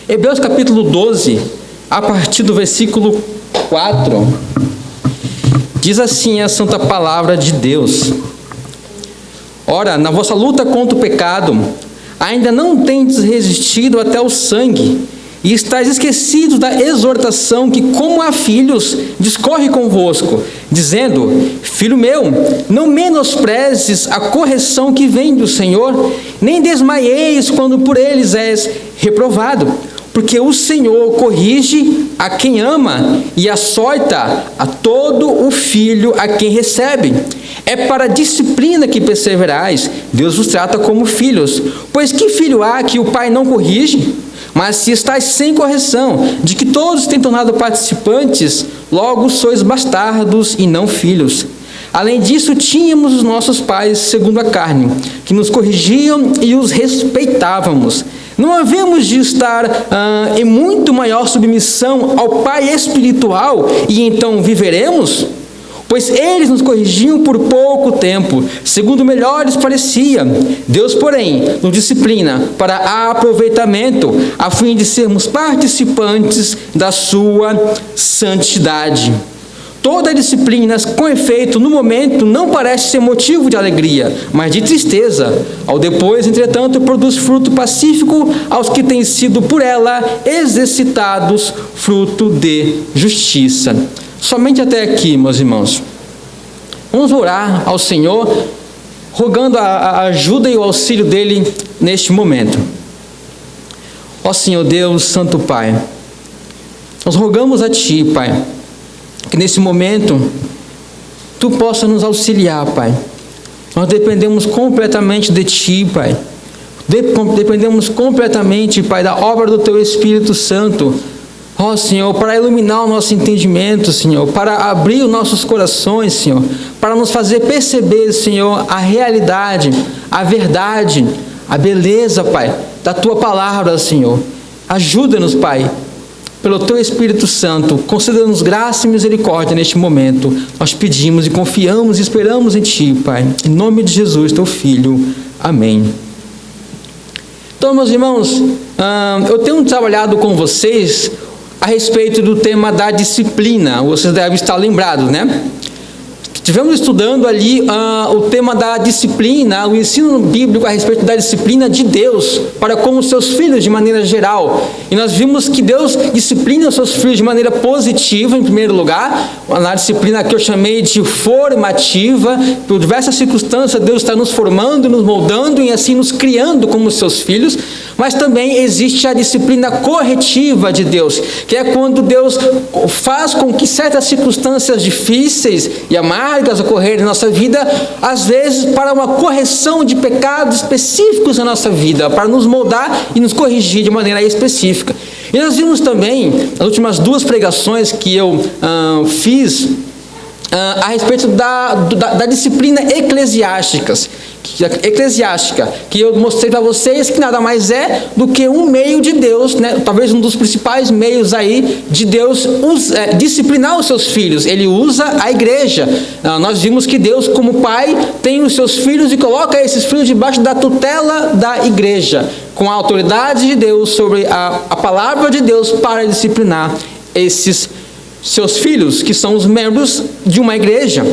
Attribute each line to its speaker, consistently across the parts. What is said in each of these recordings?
Speaker 1: Hebreus capítulo 12, a partir do versículo 4, diz assim a santa palavra de Deus: Ora, na vossa luta contra o pecado, ainda não tendes resistido até o sangue, e estáis esquecidos da exortação que, como a filhos, discorre convosco, dizendo: Filho meu, não menosprezes a correção que vem do Senhor, nem desmaieis quando por eles és reprovado, porque o Senhor corrige a quem ama e açoita a todo o filho a quem recebe. É para a disciplina que perseverais, Deus vos trata como filhos. Pois que filho há que o pai não corrige? Mas se estáis sem correção, de que todos têm tornado participantes, logo sois bastardos e não filhos. Além disso, tínhamos os nossos pais, segundo a carne, que nos corrigiam e os respeitávamos. Não havemos de estar em muito maior submissão ao Pai espiritual e então viveremos? Pois eles nos corrigiam por pouco tempo, segundo melhor lhes parecia. Deus, porém, nos disciplina para aproveitamento, a fim de sermos participantes da sua santidade. Toda disciplina, com efeito, no momento, não parece ser motivo de alegria, mas de tristeza. Ao depois, entretanto, produz fruto pacífico aos que têm sido por ela exercitados, fruto de justiça. Somente até aqui, meus irmãos. Vamos orar ao Senhor, rogando a ajuda e o auxílio dEle neste momento. Ó Senhor Deus, Santo Pai, nós rogamos a Ti, Pai, que nesse momento Tu possa nos auxiliar, Pai. Nós dependemos completamente de Ti, Pai. Dependemos completamente, Pai, da obra do Teu Espírito Santo. Ó Senhor, para iluminar o nosso entendimento, Senhor, para abrir os nossos corações, Senhor, para nos fazer perceber, Senhor, a realidade, a verdade, a beleza, Pai, da Tua palavra, Senhor. Ajuda-nos, Pai, pelo Teu Espírito Santo, conceda-nos graça e misericórdia neste momento. Nós pedimos e confiamos e esperamos em Ti, Pai. Em nome de Jesus, Teu Filho. Amém. Então, meus irmãos, eu tenho trabalhado com vocês a respeito do tema da disciplina. Vocês devem estar lembrados, né? Estivemos estudando ali o tema da disciplina, o ensino bíblico a respeito da disciplina de Deus para com os seus filhos de maneira geral. E nós vimos que Deus disciplina os seus filhos de maneira positiva, em primeiro lugar, na disciplina que eu chamei de formativa. Por diversas circunstâncias, Deus está nos formando, nos moldando e assim nos criando como seus filhos. Mas também existe a disciplina corretiva de Deus, que é quando Deus faz com que certas circunstâncias difíceis e amargas ocorrerem na nossa vida, às vezes para uma correção de pecados específicos na nossa vida, para nos moldar e nos corrigir de maneira específica. E nós vimos também, nas últimas duas pregações que eu fiz, a respeito da disciplina eclesiástica, que eu mostrei para vocês que nada mais é do que um meio de Deus, né? Talvez um dos principais meios aí de Deus disciplinar os seus filhos. Ele usa a igreja. Nós vimos que Deus, como Pai, tem os seus filhos e coloca esses filhos debaixo da tutela da igreja, com a autoridade de Deus sobre a palavra de Deus para disciplinar esses seus filhos, que são os membros de uma igreja,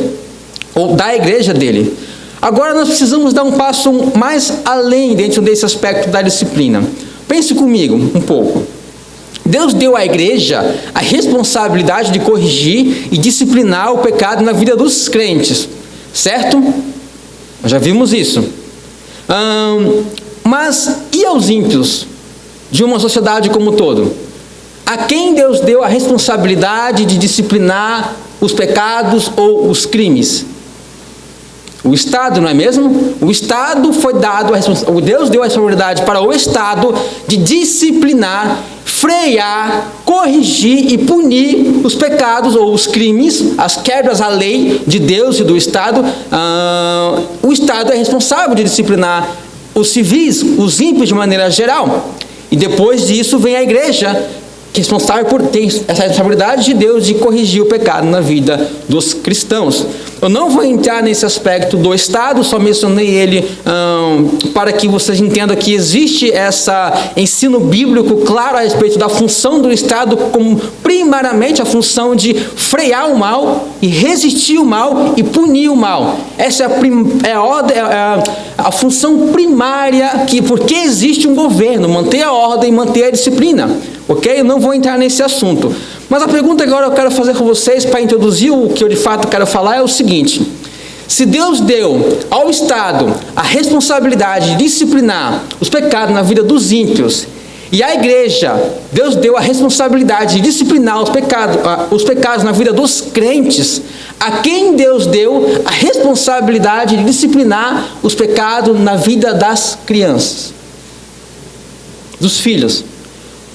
Speaker 1: ou da igreja dele. Agora nós precisamos dar um passo mais além dentro desse aspecto da disciplina. Pense comigo um pouco. Deus deu à igreja a responsabilidade de corrigir e disciplinar o pecado na vida dos crentes, certo? Nós já vimos isso. Mas e aos ímpios de uma sociedade como um todo? A quem Deus deu a responsabilidade de disciplinar os pecados ou os crimes? O Estado, não é mesmo? O Estado foi dado, Deus deu a responsabilidade para o Estado de disciplinar, frear, corrigir e punir os pecados ou os crimes, as quebras à lei de Deus e do Estado. O Estado é responsável de disciplinar os civis, os ímpios de maneira geral. E depois disso vem a igreja, tem essa responsabilidade de Deus de corrigir o pecado na vida dos cristãos. Eu não vou entrar nesse aspecto do Estado, só mencionei ele para que vocês entendam que existe esse ensino bíblico claro a respeito da função do Estado, como primariamente a função de frear o mal e resistir o mal e punir o mal. Essa é a função primária, porque existe um governo, manter a ordem, manter a disciplina. Ok? Eu não vou entrar nesse assunto. Mas a pergunta que agora eu quero fazer com vocês, para introduzir o que eu de fato quero falar, é o seguinte: se Deus deu ao Estado a responsabilidade de disciplinar os pecados na vida dos ímpios, e à igreja, Deus deu a responsabilidade de disciplinar os pecados na vida dos crentes, a quem Deus deu a responsabilidade de disciplinar os pecados na vida das crianças, dos filhos?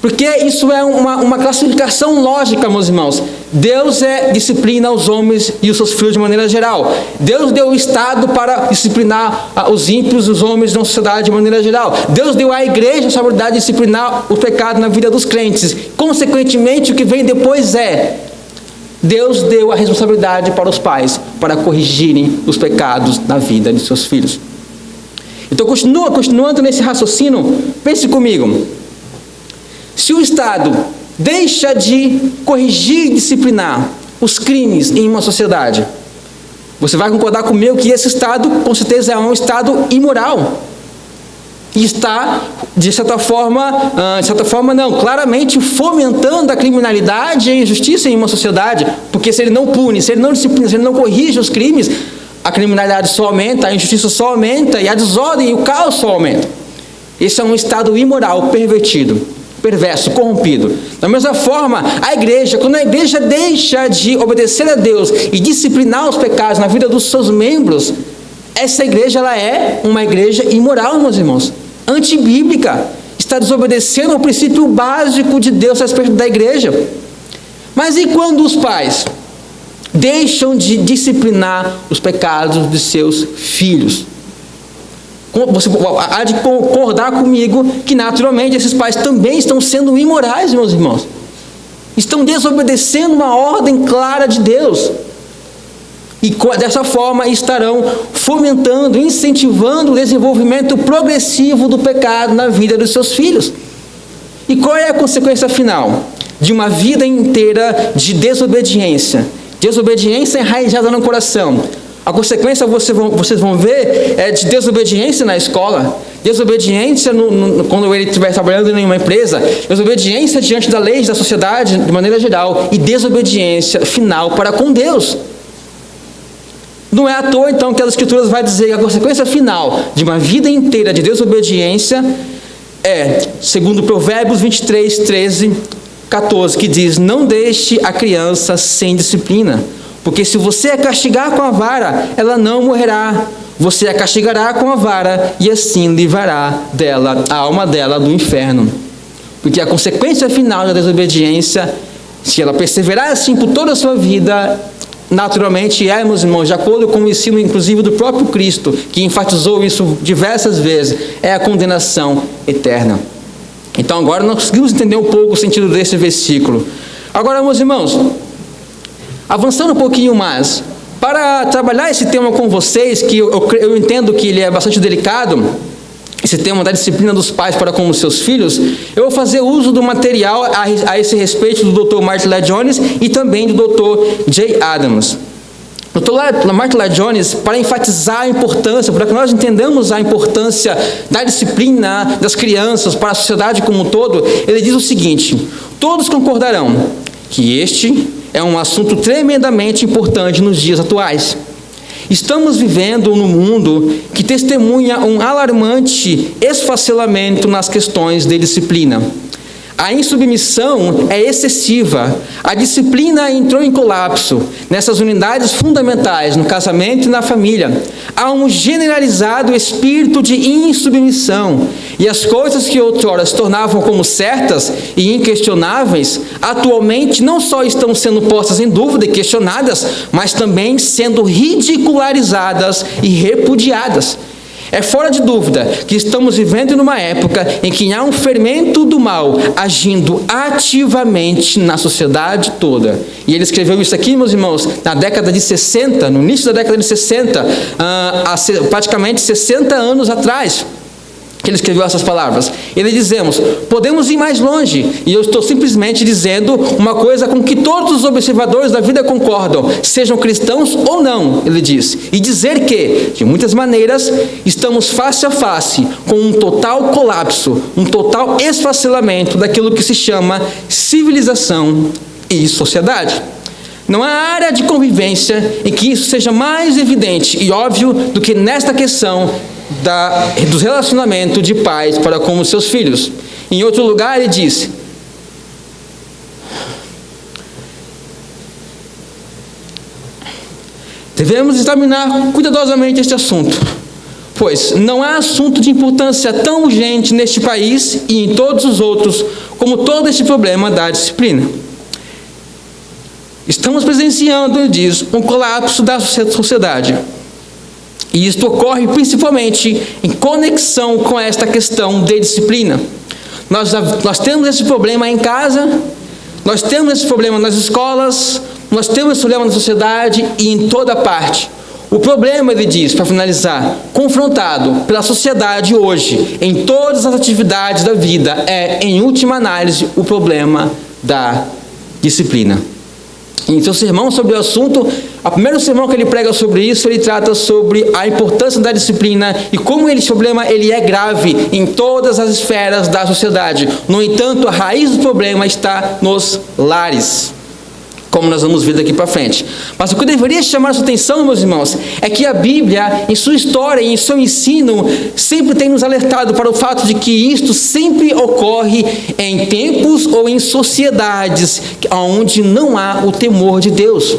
Speaker 1: Porque isso é uma classificação lógica, meus irmãos. Deus disciplina os homens e os seus filhos de maneira geral. Deus deu o Estado para disciplinar os ímpios e os homens da sociedade de maneira geral. Deus deu à igreja a responsabilidade de disciplinar o pecado na vida dos crentes. Consequentemente, o que vem depois Deus deu a responsabilidade para os pais para corrigirem os pecados na vida de seus filhos. Então, continuando nesse raciocínio, pense comigo. Se o Estado deixa de corrigir e disciplinar os crimes em uma sociedade, você vai concordar comigo que esse Estado, com certeza, é um Estado imoral. E está, de certa forma não, claramente fomentando a criminalidade e a injustiça em uma sociedade, porque se ele não pune, se ele não disciplina, se ele não corrige os crimes, a criminalidade só aumenta, a injustiça só aumenta, e a desordem e o caos só aumentam. Esse é um Estado imoral, perverso, corrompido. Da mesma forma, a igreja, quando a igreja deixa de obedecer a Deus e disciplinar os pecados na vida dos seus membros, essa igreja ela é uma igreja imoral, meus irmãos, antibíblica, está desobedecendo ao princípio básico de Deus a respeito da igreja. Mas e quando os pais deixam de disciplinar os pecados de seus filhos? Você há de concordar comigo que naturalmente esses pais também estão sendo imorais, meus irmãos. Estão desobedecendo uma ordem clara de Deus. E dessa forma estarão fomentando, incentivando o desenvolvimento progressivo do pecado na vida dos seus filhos. E qual é a consequência final de uma vida inteira de desobediência? Desobediência enraizada no coração. A consequência, vocês vão ver, é de desobediência na escola, desobediência quando ele estiver trabalhando em uma empresa, desobediência diante da lei da sociedade de maneira geral, e desobediência final para com Deus. Não é à toa, então, que as Escrituras vai dizer que a consequência final de uma vida inteira de desobediência segundo Provérbios 23, 13, 14, que diz: não deixe a criança sem disciplina, porque se você a castigar com a vara, ela não morrerá. Você a castigará com a vara, e assim livrará a alma dela do inferno. Porque a consequência final da desobediência, se ela perseverar assim por toda a sua vida, naturalmente meus irmãos, de acordo com o ensino inclusive do próprio Cristo, que enfatizou isso diversas vezes, é a condenação eterna. Então agora nós conseguimos entender um pouco o sentido desse versículo. Agora, meus irmãos, avançando um pouquinho mais, para trabalhar esse tema com vocês, que eu entendo que ele é bastante delicado, esse tema da disciplina dos pais para com os seus filhos, eu vou fazer uso do material a esse respeito do Dr. Martin Lloyd-Jones e também do Dr. J. Adams. O Dr. Martin Lloyd-Jones, para enfatizar a importância, para que nós entendamos a importância da disciplina das crianças para a sociedade como um todo, ele diz o seguinte: todos concordarão que este é um assunto tremendamente importante nos dias atuais. Estamos vivendo num mundo que testemunha um alarmante esfacelamento nas questões de disciplina. A insubmissão é excessiva. A disciplina entrou em colapso nessas unidades fundamentais, no casamento e na família. Há um generalizado espírito de insubmissão, e as coisas que outrora se tornavam como certas e inquestionáveis, atualmente não só estão sendo postas em dúvida e questionadas, mas também sendo ridicularizadas e repudiadas. É fora de dúvida que estamos vivendo numa época em que há um fermento do mal agindo ativamente na sociedade toda. E ele escreveu isso aqui, meus irmãos, na década de 60, no início da década de 60, há praticamente 60 anos atrás, que ele escreveu essas palavras. Ele dizemos, podemos ir mais longe, e eu estou simplesmente dizendo uma coisa com que todos os observadores da vida concordam, sejam cristãos ou não, ele diz, e dizer que, de muitas maneiras, estamos face a face com um total colapso, um total esfacelamento daquilo que se chama civilização e sociedade. Não há área de convivência em que isso seja mais evidente e óbvio do que nesta questão do relacionamento de pais para com os seus filhos. Em outro lugar ele diz: devemos examinar cuidadosamente este assunto, pois não há assunto de importância tão urgente neste país e em todos os outros como todo este problema da disciplina. Estamos presenciando, ele diz, um colapso da sociedade. E isto ocorre principalmente em conexão com esta questão de disciplina. Nós temos esse problema em casa, nós temos esse problema nas escolas, nós temos esse problema na sociedade e em toda parte. O problema, ele diz, para finalizar, confrontado pela sociedade hoje, em todas as atividades da vida, é, em última análise, o problema da disciplina. Em seu sermão sobre o assunto, o primeiro sermão que ele prega sobre isso, ele trata sobre a importância da disciplina e como esse problema ele é grave em todas as esferas da sociedade. No entanto, a raiz do problema está nos lares, como nós vamos ver daqui para frente. Mas o que deveria chamar a sua atenção, meus irmãos, é que a Bíblia, em sua história e em seu ensino, sempre tem nos alertado para o fato de que isto sempre ocorre em tempos ou em sociedades onde não há o temor de Deus.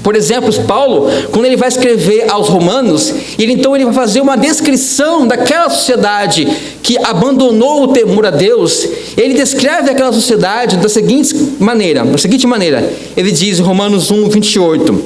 Speaker 1: Por exemplo, Paulo, quando ele vai escrever aos Romanos, ele vai fazer uma descrição daquela sociedade que abandonou o temor a Deus. Ele descreve aquela sociedade da seguinte maneira. Ele diz em Romanos 1, 28,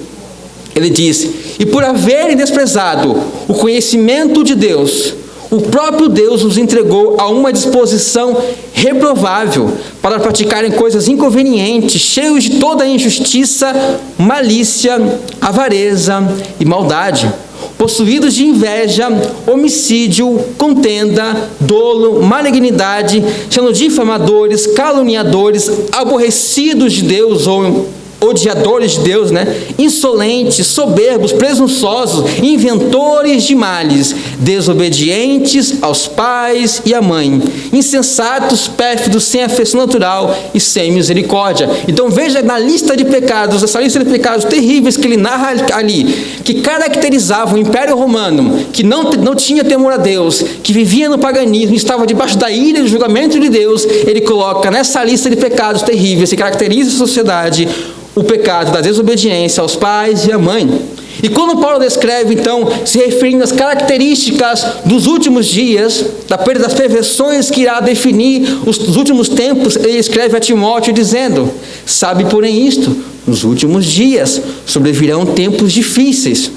Speaker 1: ele diz: e por haverem desprezado o conhecimento de Deus, o próprio Deus os entregou a uma disposição reprovável para praticarem coisas inconvenientes, cheios de toda injustiça, malícia, avareza e maldade, possuídos de inveja, homicídio, contenda, dolo, malignidade, sendo difamadores, caluniadores, aborrecidos de Deus ou odiadores de Deus, insolentes, soberbos, presunçosos, inventores de males, desobedientes aos pais e à mãe, insensatos, pérfidos, sem afeição natural e sem misericórdia. Então veja na lista de pecados, essa lista de pecados terríveis que ele narra ali, que caracterizavam o Império Romano, que não tinha temor a Deus, que vivia no paganismo, estava debaixo da ira e do julgamento de Deus. Ele coloca nessa lista de pecados terríveis que caracteriza a sociedade o pecado da desobediência aos pais e à mãe. E quando Paulo descreve, então, se referindo às características dos últimos dias, das perversões que irá definir os últimos tempos, ele escreve a Timóteo dizendo: sabe, porém, isto, nos últimos dias sobrevirão tempos difíceis,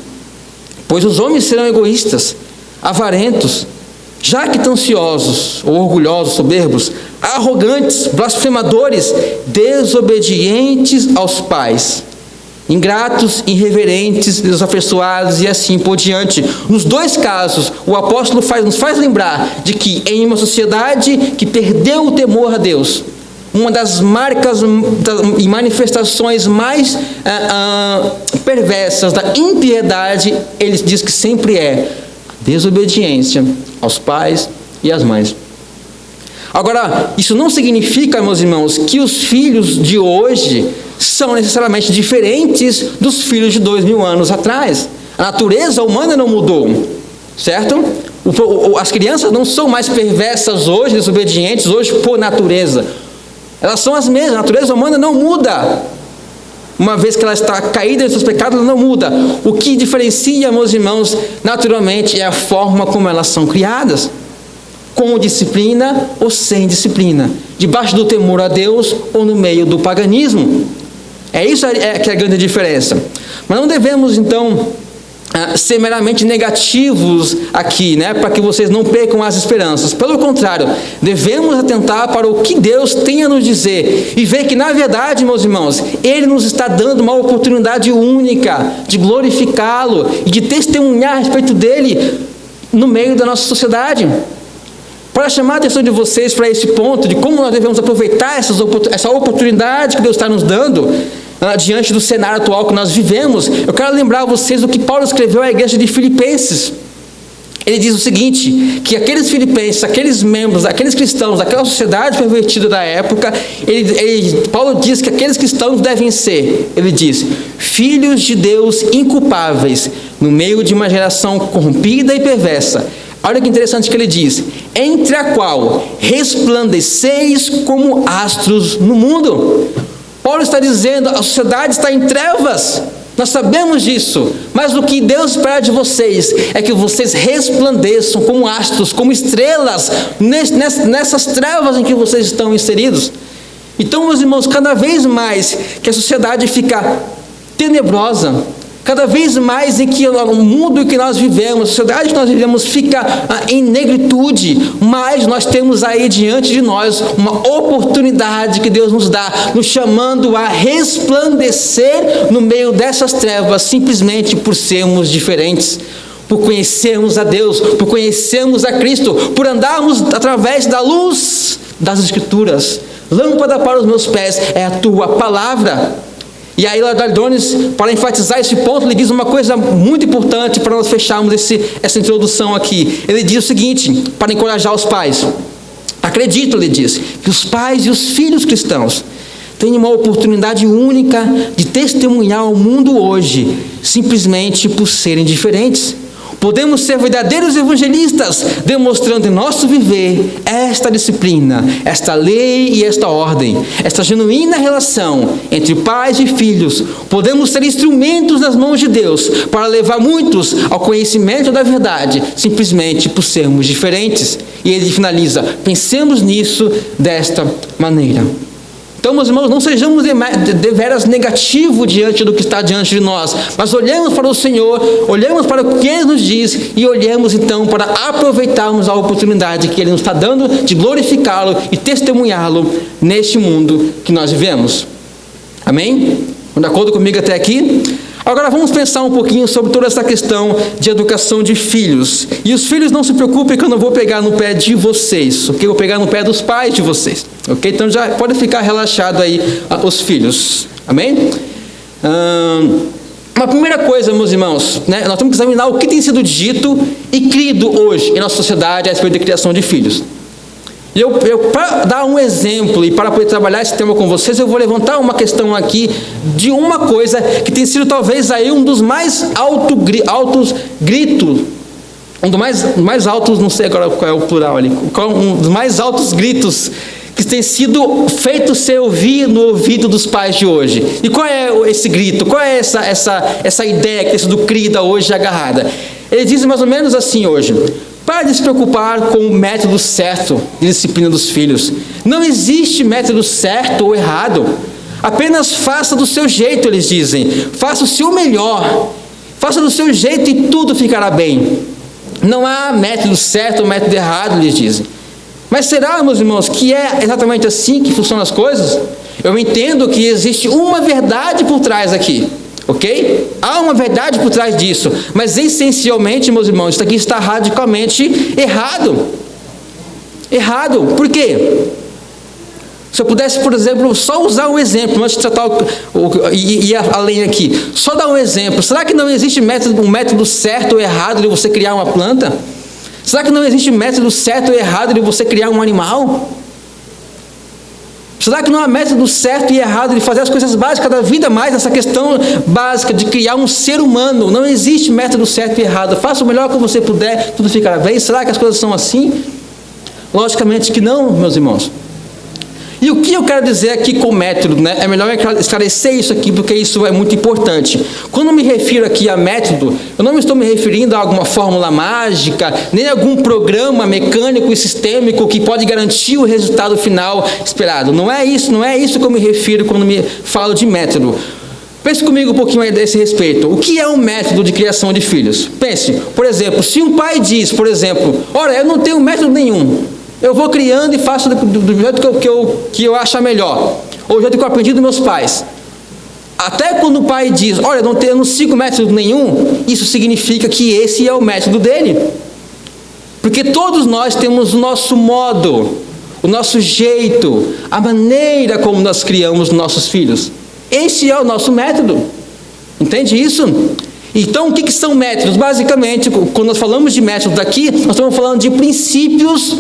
Speaker 1: pois os homens serão egoístas, avarentos, jactanciosos ou orgulhosos, soberbos, arrogantes, blasfemadores, desobedientes aos pais, ingratos, irreverentes, desafeiçoados e assim por diante. Nos dois casos, o apóstolo nos faz lembrar de que em uma sociedade que perdeu o temor a Deus, uma das marcas e manifestações mais perversas da impiedade, ele diz que sempre é desobediência aos pais e às mães. Agora, isso não significa, meus irmãos, que os filhos de hoje são necessariamente diferentes dos filhos de 2000 anos atrás. A natureza humana não mudou, certo? As crianças não são mais perversas hoje, desobedientes hoje por natureza. Elas são as mesmas, a natureza humana não muda. Uma vez que ela está caída em seus pecados, ela não muda. O que diferencia, meus irmãos, naturalmente, é a forma como elas são criadas. Com disciplina ou sem disciplina. Debaixo do temor a Deus ou no meio do paganismo. É isso que é a grande diferença. Mas não devemos, então, ser meramente negativos aqui, né, para que vocês não percam as esperanças. Pelo contrário, devemos atentar para o que Deus tem a nos dizer e ver que, na verdade, meus irmãos, Ele nos está dando uma oportunidade única de glorificá-lo e de testemunhar a respeito dEle no meio da nossa sociedade. Para chamar a atenção de vocês para esse ponto de como nós devemos aproveitar essa oportunidade que Deus está nos dando, diante do cenário atual que nós vivemos, eu quero lembrar vocês do que Paulo escreveu à igreja de Filipenses. Ele diz o seguinte, que aqueles filipenses, aqueles membros, aqueles cristãos, aquela sociedade pervertida da época, Paulo diz que aqueles cristãos devem ser, ele diz, filhos de Deus inculpáveis, no meio de uma geração corrompida e perversa. Olha que interessante que ele diz, entre a qual resplandeceis como astros no mundo. Paulo está dizendo, a sociedade está em trevas, nós sabemos disso, mas o que Deus espera de vocês é que vocês resplandeçam como astros, como estrelas, nessas trevas em que vocês estão inseridos. Então, meus irmãos, cada vez mais que a sociedade fica tenebrosa, cada vez mais em que o mundo em que nós vivemos, a sociedade que nós vivemos fica em negritude, mas nós temos aí diante de nós uma oportunidade que Deus nos dá, nos chamando a resplandecer no meio dessas trevas, simplesmente por sermos diferentes, por conhecermos a Deus, por conhecermos a Cristo, por andarmos através da luz das Escrituras. Lâmpada para os meus pés é a tua palavra. E aí, Dardones, para enfatizar esse ponto, ele diz uma coisa muito importante para nós fecharmos essa introdução aqui. Ele diz o seguinte, para encorajar os pais. Acredito, ele diz, que os pais e os filhos cristãos têm uma oportunidade única de testemunhar ao mundo hoje, simplesmente por serem diferentes. Podemos ser verdadeiros evangelistas, demonstrando em nosso viver esta disciplina, esta lei e esta ordem, esta genuína relação entre pais e filhos. Podemos ser instrumentos nas mãos de Deus para levar muitos ao conhecimento da verdade, simplesmente por sermos diferentes. E ele finaliza, pensemos nisso desta maneira. Então, meus irmãos, não sejamos deveras negativos diante do que está diante de nós, mas olhemos para o Senhor, olhemos para o que Ele nos diz e olhemos então para aproveitarmos a oportunidade que Ele nos está dando de glorificá-lo e testemunhá-lo neste mundo que nós vivemos. Amém? Estão de acordo comigo até aqui? Agora vamos pensar um pouquinho sobre toda essa questão de educação de filhos. E os filhos, não se preocupem que eu não vou pegar no pé de vocês, ok? Eu vou pegar no pé dos pais de vocês, ok? Então já pode ficar relaxado aí os filhos, amém? Uma primeira coisa, meus irmãos, né? Nós temos que examinar o que tem sido dito e crido hoje em nossa sociedade a respeito da criação de filhos. E para dar um exemplo e para poder trabalhar esse tema com vocês, eu vou levantar uma questão aqui de uma coisa que tem sido talvez aí um dos mais altos gritos, um dos mais altos, não sei agora qual é o plural ali, um dos mais altos gritos que tem sido feito ser ouvir no ouvido dos pais de hoje. E qual é esse grito? Qual é essa ideia que tem sido crida hoje agarrada? Ele diz mais ou menos assim hoje: pare de se preocupar com o método certo de disciplina dos filhos. Não existe método certo ou errado. Apenas faça do seu jeito, eles dizem. Faça o seu melhor. Faça do seu jeito e tudo ficará bem. Não há método certo ou método errado, eles dizem. Mas será, meus irmãos, que é exatamente assim que funcionam as coisas? Eu entendo que existe uma verdade por trás aqui. Ok? Há uma verdade por trás disso, mas essencialmente, meus irmãos, isso aqui está radicalmente errado. Errado, por quê? Se eu pudesse, por exemplo, só usar um exemplo, antes de tratar e ir além aqui, só dar um exemplo. Será que não existe um método certo ou errado de você criar uma planta? Será que não existe método certo ou errado de você criar um animal? Será que não há método certo e errado de fazer as coisas básicas da vida, mais essa questão básica de criar um ser humano? Não existe método certo e errado. Faça o melhor que você puder, tudo ficará bem. Será que as coisas são assim? Logicamente que não, meus irmãos. E o que eu quero dizer aqui com método, né? É melhor esclarecer isso aqui, porque isso é muito importante. Quando eu me refiro aqui a método, eu não estou me referindo a alguma fórmula mágica, nem a algum programa mecânico e sistêmico que pode garantir o resultado final esperado. Não é isso que eu me refiro quando me falo de método. Pense comigo um pouquinho a esse respeito. O que é um método de criação de filhos? Pense, por exemplo, se um pai diz, por exemplo, olha, eu não tenho método nenhum, eu vou criando e faço do jeito que eu achar melhor, ou do jeito que eu aprendi dos meus pais. Até quando o pai diz, olha, eu não sigo método nenhum, isso significa que esse é o método dele. Porque todos nós temos o nosso modo, o nosso jeito, a maneira como nós criamos nossos filhos. Esse é o nosso método. Entende isso? Então, o que são métodos? Basicamente, quando nós falamos de métodos aqui, nós estamos falando de princípios,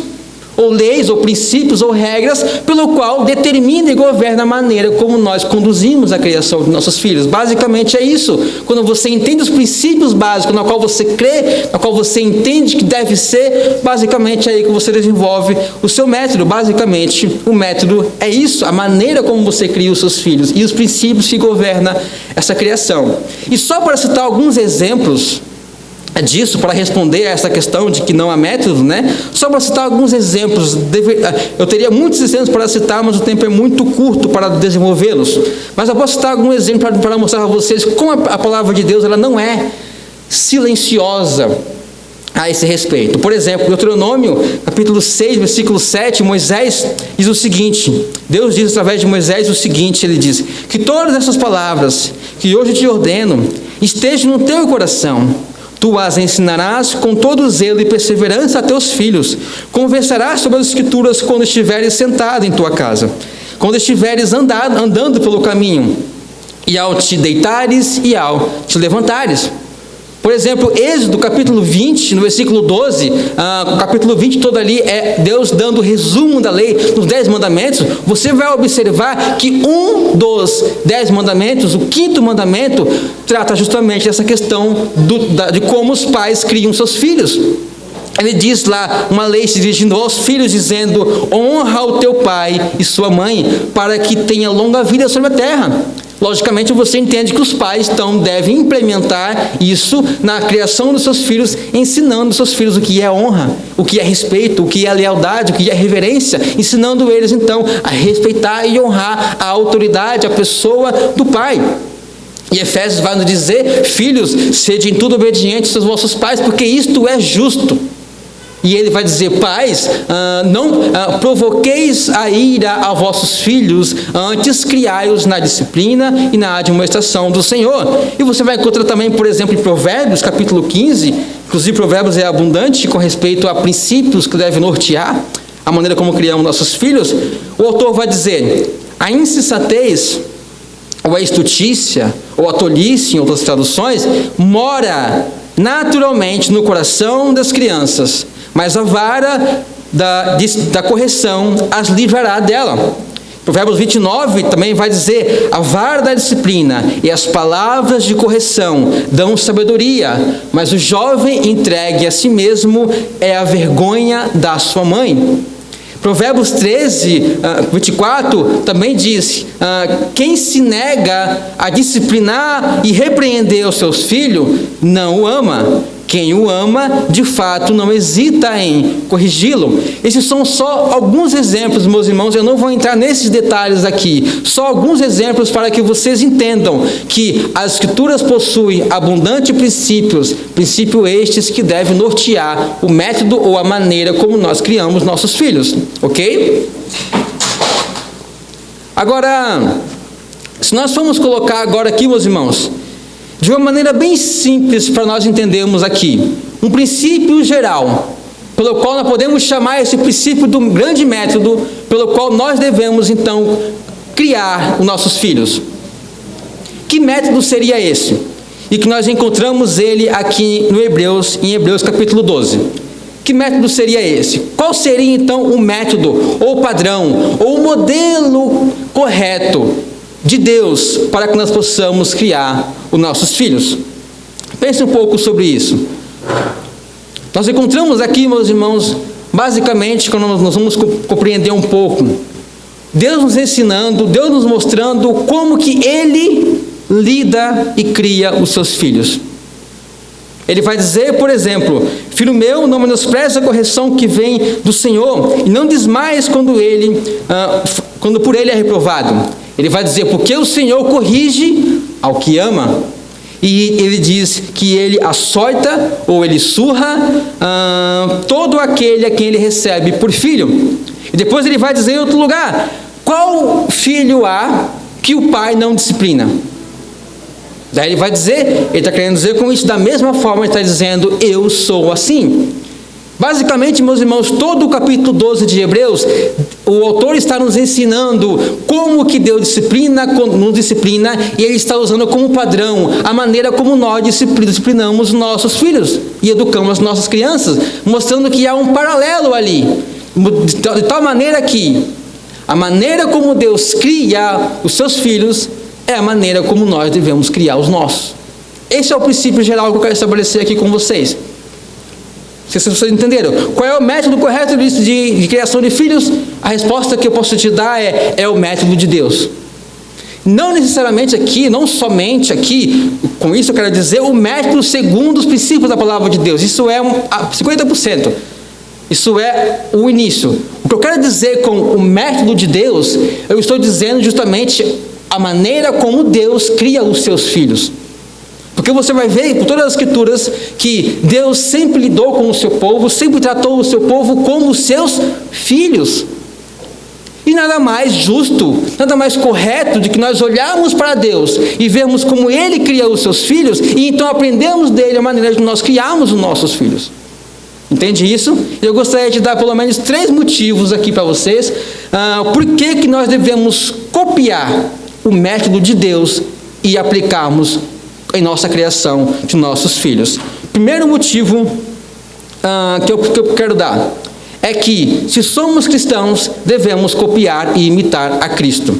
Speaker 1: ou leis, ou princípios, ou regras, pelo qual determina e governa a maneira como nós conduzimos a criação de nossos filhos. Basicamente é isso. Quando você entende os princípios básicos, na qual você crê, na qual você entende que deve ser, basicamente é aí que você desenvolve o seu método. Basicamente, o método é isso, a maneira como você cria os seus filhos, e os princípios que governam essa criação. E só para citar alguns exemplos disso, para responder a essa questão de que não há método, né? Só para citar alguns exemplos, eu teria muitos exemplos para citar, mas o tempo é muito curto para desenvolvê-los. Mas eu posso citar algum exemplo para mostrar a vocês como a palavra de Deus ela não é silenciosa a esse respeito. Por exemplo, Deuteronômio, capítulo 6, versículo 7, Moisés diz o seguinte, Deus diz através de Moisés o seguinte, ele diz, que todas essas palavras que hoje te ordeno estejam no teu coração, tu as ensinarás com todo zelo e perseverança a teus filhos. Conversarás sobre as Escrituras quando estiveres sentado em tua casa, quando estiveres andando pelo caminho, e ao te deitares e ao te levantares. Por exemplo, Êxodo capítulo 20, no versículo 12, o capítulo 20 todo ali é Deus dando o resumo da lei, dos 10 mandamentos. Você vai observar que um dos 10 mandamentos, o 5º mandamento, trata justamente dessa questão de como os pais criam seus filhos. Ele diz lá, uma lei se dirigindo aos filhos, dizendo, honra o teu pai e sua mãe, para que tenha longa vida sobre a terra. Logicamente, você entende que os pais, então, devem implementar isso na criação dos seus filhos, ensinando os seus filhos o que é honra, o que é respeito, o que é lealdade, o que é reverência, ensinando eles, então, a respeitar e honrar a autoridade, a pessoa do pai. E Efésios vai nos dizer, filhos, sede em tudo obedientes aos vossos pais, porque isto é justo. E ele vai dizer, pais, não provoqueis a ira a vossos filhos, antes criai-os na disciplina e na admoestação do Senhor. E você vai encontrar também, por exemplo, em Provérbios, capítulo 15, inclusive Provérbios é abundante com respeito a princípios que devem nortear a maneira como criamos nossos filhos. O autor vai dizer, a insensatez, ou a estutícia, ou a tolice, em outras traduções, mora naturalmente no coração das crianças, mas a vara da correção as livrará dela. Provérbios 29 também vai dizer, a vara da disciplina e as palavras de correção dão sabedoria, mas o jovem entregue a si mesmo é a vergonha da sua mãe. Provérbios 13, 24 também diz, quem se nega a disciplinar e repreender os seus filhos, não o ama. Quem o ama, de fato, não hesita em corrigi-lo. Esses são só alguns exemplos, meus irmãos, eu não vou entrar nesses detalhes aqui, só alguns exemplos para que vocês entendam que as Escrituras possuem abundantes princípios estes que devem nortear o método ou a maneira como nós criamos nossos filhos, ok? Agora, se nós formos colocar agora aqui, meus irmãos, de uma maneira bem simples para nós entendermos aqui, um princípio geral, pelo qual nós podemos chamar esse princípio do grande método, pelo qual nós devemos então criar os nossos filhos. Que método seria esse? E que nós encontramos ele aqui no em Hebreus capítulo 12. Que método seria esse? Qual seria então o método, ou padrão, ou o modelo correto de Deus para que nós possamos criar os nossos filhos? Pense um pouco sobre isso. Nós encontramos aqui, meus irmãos, basicamente, quando nós vamos compreender um pouco, Deus nos ensinando, Deus nos mostrando como que Ele lida e cria os seus filhos. Ele vai dizer, por exemplo, filho meu, não menospreze a correção que vem do Senhor, e não desmaies quando por Ele é reprovado. Ele vai dizer, porque o Senhor corrige ao que ama. E ele diz que ele açoita ou ele surra todo aquele a quem ele recebe por filho. E depois ele vai dizer em outro lugar: qual filho há que o pai não disciplina? Daí ele vai dizer, ele está querendo dizer com isso, da mesma forma ele está dizendo: eu sou assim. Basicamente, meus irmãos, todo o capítulo 12 de Hebreus, o autor está nos ensinando como que Deus nos disciplina, e ele está usando como padrão a maneira como nós disciplinamos nossos filhos e educamos as nossas crianças, mostrando que há um paralelo ali, de tal maneira que a maneira como Deus cria os seus filhos é a maneira como nós devemos criar os nossos. Esse é o princípio geral que eu quero estabelecer aqui com vocês. Se vocês entenderam, qual é o método correto de criação de filhos? A resposta que eu posso te dar é o método de Deus. Não necessariamente aqui, não somente aqui, com isso eu quero dizer o método segundo os princípios da palavra de Deus. Isso é 50%. Isso é o início. O que eu quero dizer com o método de Deus, eu estou dizendo justamente a maneira como Deus cria os seus filhos. Porque você vai ver por todas as escrituras que Deus sempre lidou com o seu povo, sempre tratou o seu povo como os seus filhos. E nada mais justo, nada mais correto de que nós olharmos para Deus e vermos como Ele cria os seus filhos, e então aprendemos dele a maneira de nós criarmos os nossos filhos. Entende isso? Eu gostaria de dar pelo menos 3 motivos aqui para vocês, por que nós devemos copiar o método de Deus e aplicarmos em nossa criação de nossos filhos. Primeiro motivo que eu quero dar é que, se somos cristãos, devemos copiar e imitar a Cristo.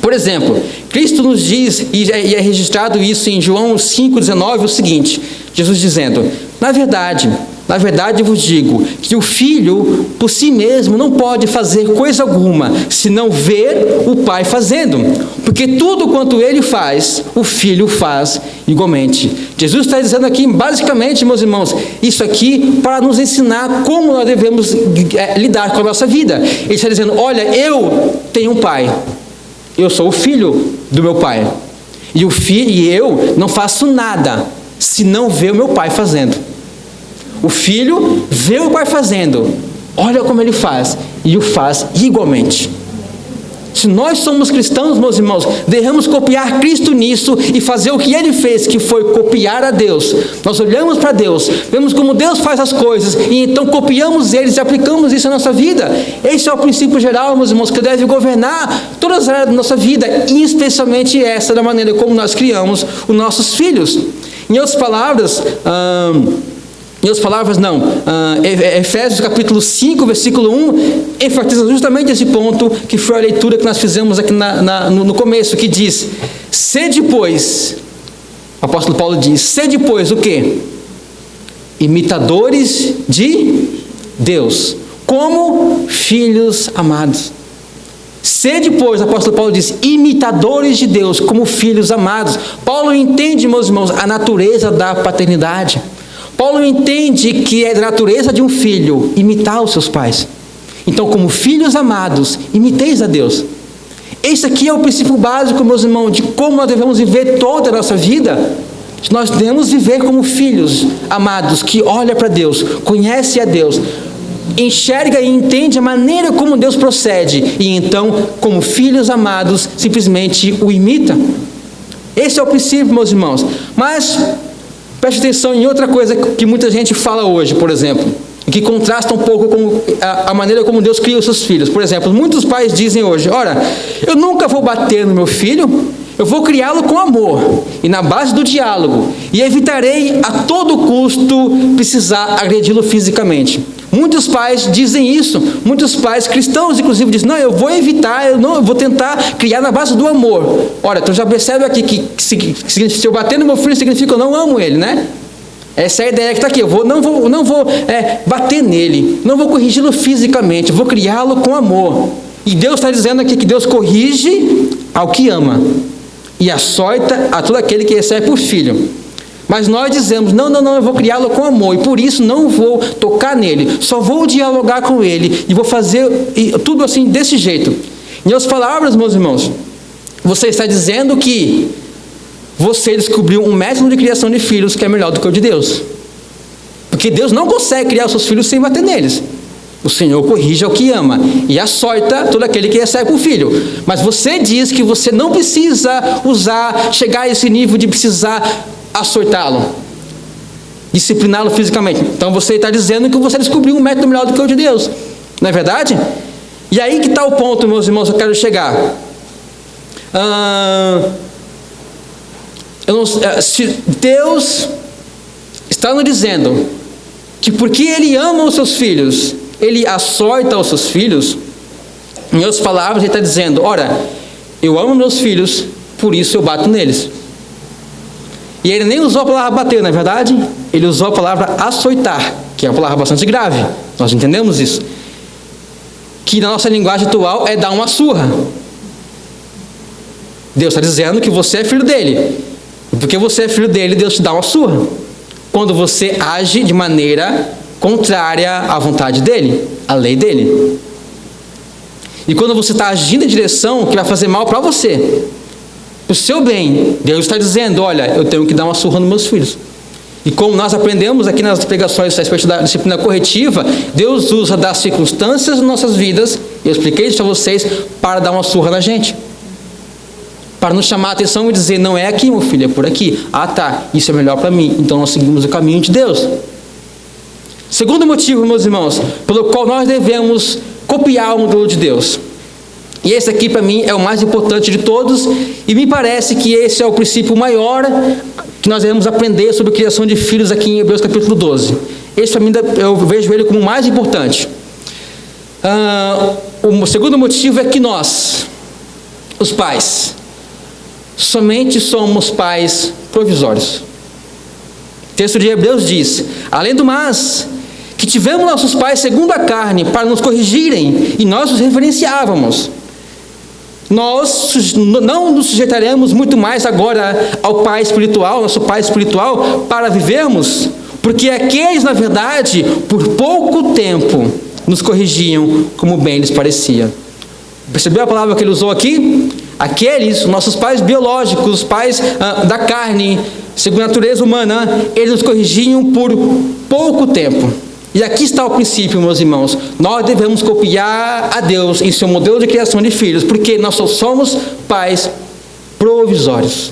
Speaker 1: Por exemplo, Cristo nos diz, e é registrado isso em João 5,19, o seguinte: Jesus dizendo: na verdade vos digo que o Filho por si mesmo não pode fazer coisa alguma, senão ver o Pai fazendo, porque tudo quanto Ele faz, o Filho faz igualmente. Jesus está dizendo aqui, basicamente, meus irmãos, isso aqui para nos ensinar como nós devemos lidar com a nossa vida. Ele está dizendo: olha, eu tenho um Pai, eu sou o filho do meu Pai, e eu não faço nada se não ver o meu Pai fazendo. O filho vê o pai fazendo, olha como ele faz, e o faz igualmente. Se nós somos cristãos, meus irmãos, devemos copiar Cristo nisso e fazer o que Ele fez, que foi copiar a Deus. Nós olhamos para Deus, vemos como Deus faz as coisas, e então copiamos eles e aplicamos isso na nossa vida. Esse é o princípio geral, meus irmãos, que deve governar todas as áreas da nossa vida, e especialmente essa da maneira como nós criamos os nossos filhos. Em outras palavras, Efésios capítulo 5, versículo 1, enfatiza justamente esse ponto, que foi a leitura que nós fizemos aqui no começo, que diz: sede, pois, o apóstolo Paulo diz, sede, pois, o quê? Imitadores de Deus, como filhos amados. Sede, pois, o apóstolo Paulo diz, imitadores de Deus, como filhos amados. Paulo entende, meus irmãos, a natureza da paternidade. Paulo entende que é da natureza de um filho imitar os seus pais. Então, como filhos amados, imiteis a Deus. Esse aqui é o princípio básico, meus irmãos, de como nós devemos viver toda a nossa vida. Nós devemos viver como filhos amados, que olham para Deus, conhecem a Deus, enxerga e entende a maneira como Deus procede, e então, como filhos amados, simplesmente o imita. Esse é o princípio, meus irmãos. Mas preste atenção em outra coisa que muita gente fala hoje, por exemplo, que contrasta um pouco com a maneira como Deus cria os seus filhos. Por exemplo, muitos pais dizem hoje: ora, eu nunca vou bater no meu filho, eu vou criá-lo com amor e na base do diálogo, e evitarei a todo custo precisar agredi-lo fisicamente. Muitos pais dizem isso, muitos pais cristãos inclusive dizem: não, eu vou evitar, eu vou tentar criar na base do amor. Ora, tu já percebe aqui que se eu bater no meu filho significa que eu não amo ele, né? Essa é a ideia que está aqui. Eu não vou bater nele, não vou corrigi-lo fisicamente, vou criá-lo com amor. E Deus está dizendo aqui que Deus corrige ao que ama e açoita a todo aquele que recebe por filho. Mas nós dizemos: não, eu vou criá-lo com amor, e por isso não vou tocar nele, só vou dialogar com ele, e vou fazer tudo assim, desse jeito. Em outras palavras, meus irmãos, você está dizendo que você descobriu um método de criação de filhos que é melhor do que o de Deus. Porque Deus não consegue criar os seus filhos sem bater neles. O Senhor corrige ao que ama e açoita todo aquele que recebe o filho. Mas você diz que você não precisa chegar a esse nível de precisar açoitá-lo, discipliná-lo fisicamente. Então você está dizendo que você descobriu um método melhor do que o de Deus. Não é verdade? E aí que está o ponto, meus irmãos, que eu quero chegar. Se Deus está nos dizendo que porque Ele ama os seus filhos, Ele açoita os seus filhos, em outras palavras, Ele está dizendo: ora, eu amo meus filhos, por isso eu bato neles. E Ele nem usou a palavra bater, não é verdade? Ele usou a palavra açoitar, que é uma palavra bastante grave. Nós entendemos isso. Que na nossa linguagem atual é dar uma surra. Deus está dizendo que você é filho dele. E porque você é filho dele, Deus te dá uma surra. Quando você age de maneira contrária à vontade dele, à lei dele. E quando você está agindo em direção que vai fazer mal para você, o seu bem, Deus está dizendo: olha, eu tenho que dar uma surra nos meus filhos. E como nós aprendemos aqui nas pregações a respeito da disciplina corretiva, Deus usa das circunstâncias das nossas vidas, eu expliquei isso a vocês, para dar uma surra na gente. Para nos chamar a atenção e dizer: não é aqui, meu filho, é por aqui. Ah, tá, isso é melhor para mim. Então nós seguimos o caminho de Deus. Segundo motivo, meus irmãos, pelo qual nós devemos copiar o modelo de Deus. E esse aqui para mim é o mais importante de todos, e me parece que esse é o princípio maior que nós devemos aprender sobre a criação de filhos aqui em Hebreus capítulo 12. Esse para mim, eu vejo ele como o mais importante. O segundo motivo é que nós, os pais, somente somos pais provisórios. O texto de Hebreus diz: além do mais, que tivemos nossos pais segundo a carne para nos corrigirem, e nós os reverenciávamos. Nós não nos sujeitaremos muito mais agora ao Pai espiritual, nosso Pai espiritual, para vivermos, porque aqueles, na verdade, por pouco tempo, nos corrigiam como bem lhes parecia. Percebeu a palavra que ele usou aqui? Aqueles, nossos pais biológicos, pais da carne, segundo a natureza humana, eles nos corrigiam por pouco tempo. E aqui está o princípio, meus irmãos. Nós devemos copiar a Deus em seu modelo de criação de filhos, porque nós só somos pais provisórios.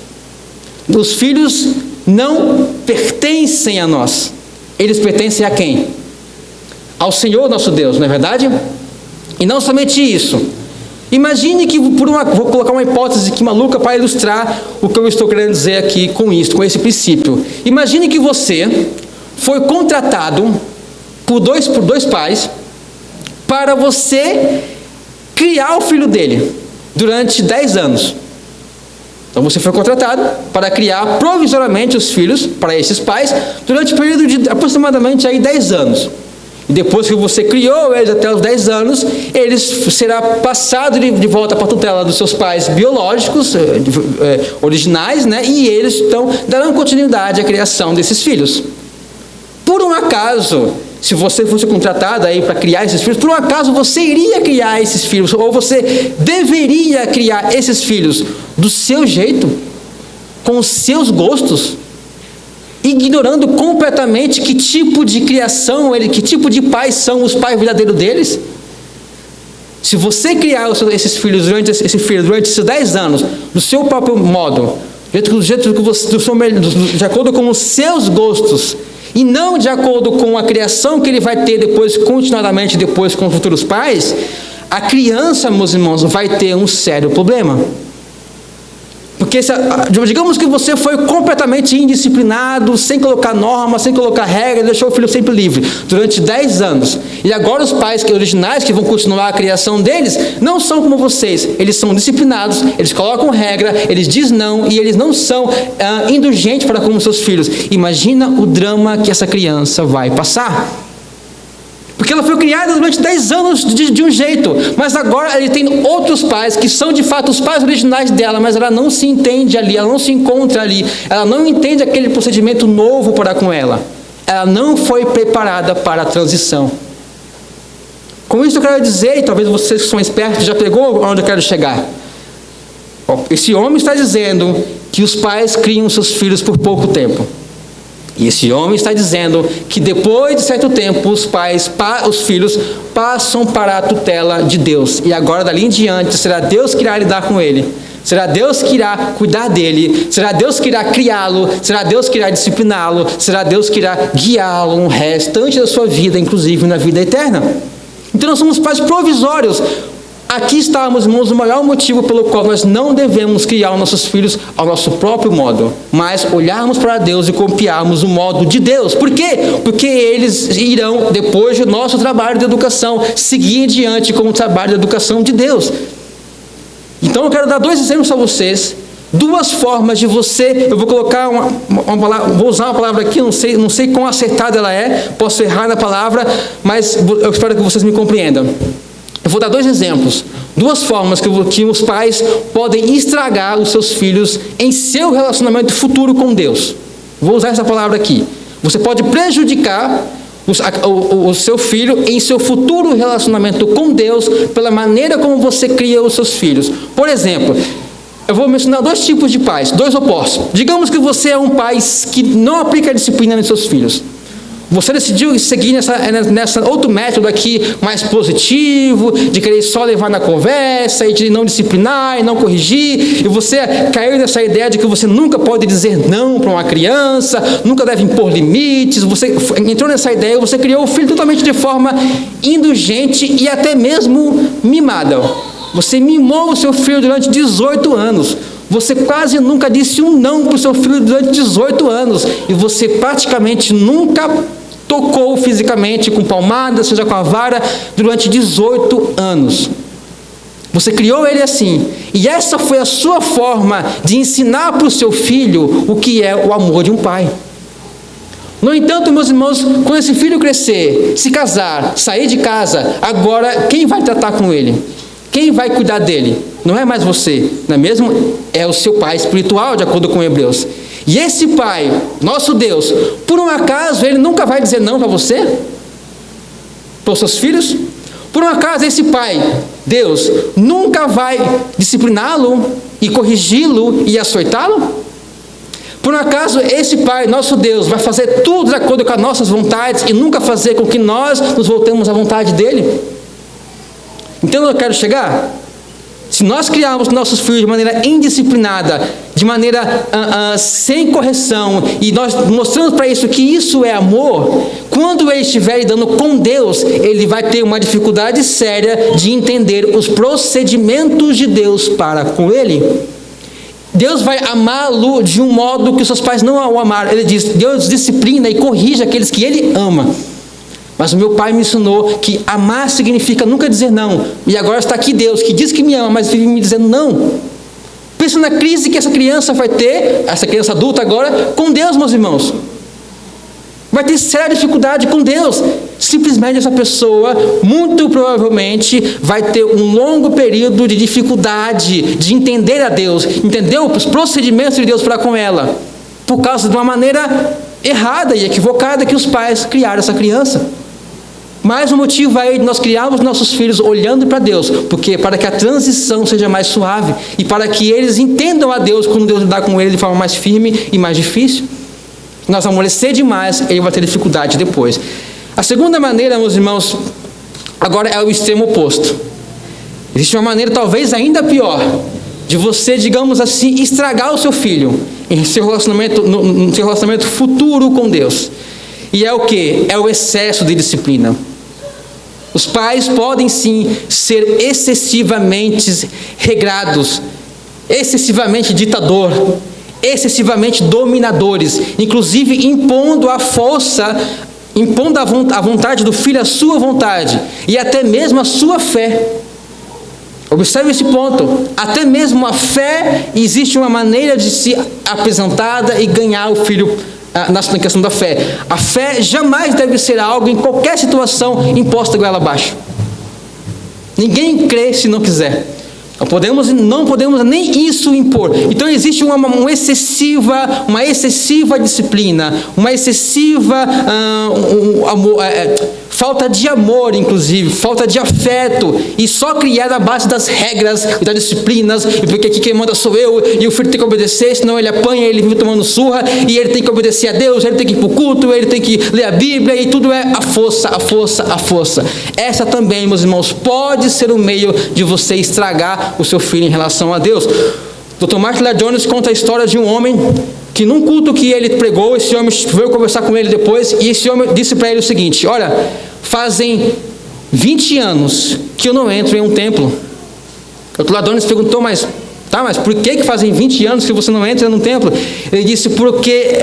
Speaker 1: Os filhos não pertencem a nós. Eles pertencem a quem? Ao Senhor nosso Deus, não é verdade? E não somente isso. Imagine que, vou colocar uma hipótese que maluca para ilustrar o que eu estou querendo dizer aqui com isso, com esse princípio. Imagine que você foi contratado por dois pais para você criar o filho dele durante 10 anos. Então você foi contratado para criar provisoriamente os filhos para esses pais durante um período de aproximadamente 10 anos. E depois que você criou eles até os 10 anos, eles será passado de volta para a tutela dos seus pais biológicos, originais, né? E eles então darão continuidade à criação desses filhos. Por um acaso, se você fosse contratado aí para criar esses filhos, por um acaso você iria criar esses filhos, ou você deveria criar esses filhos do seu jeito, com os seus gostos, ignorando completamente que tipo de criação, que tipo de pais são os pais verdadeiros deles? Se você criar esses filhos durante esses 10 anos, do seu próprio modo, de acordo com os seus gostos, e não de acordo com a criação que ele vai ter depois, continuadamente depois com os futuros pais, a criança, meus irmãos, vai ter um sério problema. Porque digamos que você foi completamente indisciplinado, sem colocar norma, sem colocar regra, deixou o filho sempre livre, durante 10 anos. E agora os pais originais que vão continuar a criação deles, não são como vocês. Eles são disciplinados, eles colocam regra, eles dizem não, e eles não são indulgentes para com os seus filhos. Imagina o drama que essa criança vai passar. Porque ela foi criada durante 10 anos de um jeito, mas agora ele tem outros pais que são de fato os pais originais dela, mas ela não se entende ali, ela não se encontra ali, ela não entende aquele procedimento novo para com ela. Ela não foi preparada para a transição. Com isso eu quero dizer, e talvez vocês que são espertos já pegou onde eu quero chegar. Esse homem está dizendo que os pais criam seus filhos por pouco tempo. E esse homem está dizendo que depois de certo tempo os filhos passam para a tutela de Deus. E agora dali em diante será Deus que irá lidar com ele. Será Deus que irá cuidar dele. Será Deus que irá criá-lo. Será Deus que irá discipliná-lo. Será Deus que irá guiá-lo no restante da sua vida, inclusive na vida eterna. Então nós somos pais provisórios. Aqui está, meus irmãos, o maior motivo pelo qual nós não devemos criar os nossos filhos ao nosso próprio modo, mas olharmos para Deus e copiarmos o modo de Deus. Por quê? Porque eles irão, depois do nosso trabalho de educação, seguir adiante com o trabalho de educação de Deus. Então eu quero dar 2 exemplos a vocês, 2 formas de você, eu vou colocar uma palavra, vou usar uma palavra aqui, não sei quão acertada ela é, posso errar na palavra, mas eu espero que vocês me compreendam. Eu vou dar 2 exemplos, 2 formas que os pais podem estragar os seus filhos em seu relacionamento futuro com Deus. Vou usar essa palavra aqui. Você pode prejudicar o seu filho em seu futuro relacionamento com Deus pela maneira como você cria os seus filhos. Por exemplo, eu vou mencionar 2 tipos de pais, 2 opostos. Digamos que você é um pai que não aplica a disciplina nos seus filhos. Você decidiu seguir nessa outro método aqui, mais positivo, de querer só levar na conversa, e de não disciplinar e não corrigir, e você caiu nessa ideia de que você nunca pode dizer não para uma criança, nunca deve impor limites, você entrou nessa ideia e você criou o filho totalmente de forma indulgente e até mesmo mimada. Você mimou o seu filho durante 18 anos. Você quase nunca disse um não para o seu filho durante 18 anos. E você praticamente nunca tocou fisicamente com palmada, seja com a vara, durante 18 anos. Você criou ele assim. E essa foi a sua forma de ensinar para o seu filho o que é o amor de um pai. No entanto, meus irmãos, quando esse filho crescer, se casar, sair de casa, agora quem vai tratar com ele? Quem vai cuidar dele? Não é mais você, não é mesmo? É o seu pai espiritual, de acordo com Hebreus. E esse pai, nosso Deus, por um acaso, ele nunca vai dizer não para você? Para os seus filhos? Por um acaso, esse pai, Deus, nunca vai discipliná-lo e corrigi-lo e açoitá-lo? Por um acaso, esse pai, nosso Deus, vai fazer tudo de acordo com as nossas vontades e nunca fazer com que nós nos voltemos à vontade dele? Então eu quero chegar. Se nós criarmos nossos filhos de maneira indisciplinada, de maneira sem correção, e nós mostramos para isso que isso é amor, quando ele estiver lidando com Deus, ele vai ter uma dificuldade séria de entender os procedimentos de Deus para com ele. Deus vai amá-lo de um modo que os seus pais não o amaram. Ele diz, Deus disciplina e corrige aqueles que ele ama. Mas o meu pai me ensinou que amar significa nunca dizer não. E agora está aqui Deus, que diz que me ama, mas vive me dizendo não. Pensa na crise que essa criança vai ter, essa criança adulta agora, com Deus, meus irmãos. Vai ter séria dificuldade com Deus. Simplesmente essa pessoa, muito provavelmente, vai ter um longo período de dificuldade de entender a Deus, entender os procedimentos de Deus para com ela, por causa de uma maneira errada e equivocada que os pais criaram essa criança. Mais um motivo aí de nós criarmos nossos filhos olhando para Deus, porque para que a transição seja mais suave e para que eles entendam a Deus quando Deus lidar com eles de forma mais firme e mais difícil. Nós amolecer demais, ele vai ter dificuldade depois. A segunda maneira, meus irmãos, agora é o extremo oposto. Existe uma maneira talvez ainda pior de você, digamos assim, estragar o seu filho em seu relacionamento, no seu relacionamento futuro com Deus. E é o que? É o excesso de disciplina. Os pais podem sim ser excessivamente regrados, excessivamente ditador, excessivamente dominadores, inclusive impondo a força, impondo a vontade do filho, a sua vontade, e até mesmo a sua fé. Observe esse ponto. Até mesmo a fé, existe uma maneira de se apresentada e ganhar o filho na questão da fé. A fé jamais deve ser algo, em qualquer situação, imposta goela abaixo. Ninguém crê se não quiser. Não podemos nem isso impor. Então existe uma excessiva disciplina, uma excessiva falta de amor, inclusive, falta de afeto, e só criar a base das regras e das disciplinas, e porque aqui quem manda sou eu, e o filho tem que obedecer, senão ele apanha, ele vive tomando surra, e ele tem que obedecer a Deus, ele tem que ir para o culto, ele tem que ler a Bíblia, e tudo é a força, a força, a força. Essa também, meus irmãos, pode ser o meio de você estragar o seu filho em relação a Deus. Dr. Martin Lloyd-Jones conta a história de um homem que num culto que ele pregou, esse homem veio conversar com ele depois, e esse homem disse para ele o seguinte: olha, fazem 20 anos que eu não entro em um templo. O Dr. Lloyd-Jones perguntou, mas por que fazem 20 anos que você não entra num templo? Ele disse, porque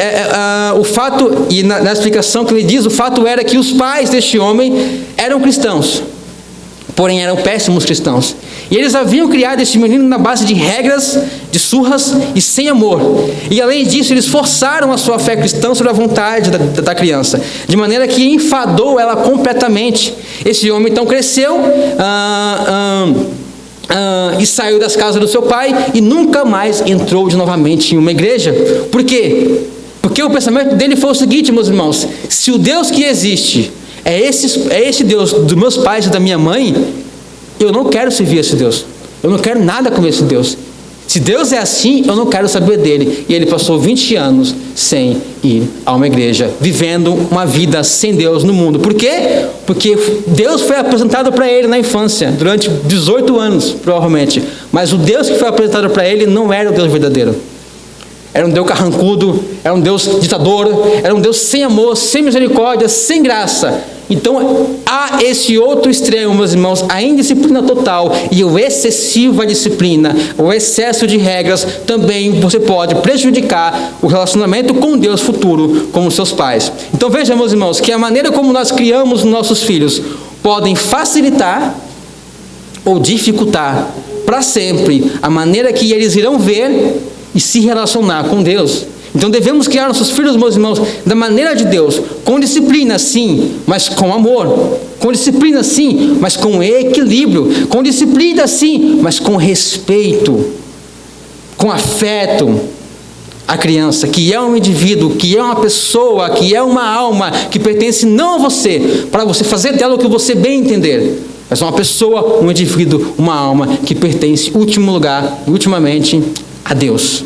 Speaker 1: o fato, e na explicação que ele diz, o fato era que os pais deste homem eram cristãos, porém eram péssimos cristãos. E eles haviam criado esse menino na base de regras, de surras e sem amor. E além disso, eles forçaram a sua fé cristã sobre a vontade da criança, de maneira que enfadou ela completamente. Esse homem então cresceu e saiu das casas do seu pai e nunca mais entrou novamente em uma igreja. Por quê? Porque o pensamento dele foi o seguinte, meus irmãos: se o Deus que existe é esse Deus dos meus pais e da minha mãe, eu não quero servir esse Deus. Eu não quero nada com esse Deus. Se Deus é assim, eu não quero saber dele. E ele passou 20 anos sem ir a uma igreja, vivendo uma vida sem Deus no mundo. Por quê? Porque Deus foi apresentado para ele na infância, durante 18 anos, provavelmente. Mas o Deus que foi apresentado para ele não era o Deus verdadeiro. Era um Deus carrancudo, era um Deus ditador, era um Deus sem amor, sem misericórdia, sem graça. Então, há esse outro extremo, meus irmãos, a indisciplina total e a excessiva disciplina, o excesso de regras, também você pode prejudicar o relacionamento com Deus futuro, com os seus pais. Então, veja, meus irmãos, que a maneira como nós criamos nossos filhos podem facilitar ou dificultar para sempre a maneira que eles irão ver e se relacionar com Deus. Então devemos criar nossos filhos, meus irmãos, da maneira de Deus, com disciplina sim, mas com amor, com disciplina sim, mas com equilíbrio, com disciplina sim, mas com respeito, com afeto à criança, que é um indivíduo, que é uma pessoa, que é uma alma, que pertence não a você, para você fazer dela o que você bem entender, mas uma pessoa, um indivíduo, uma alma, que pertence, em último lugar, ultimamente, a Deus.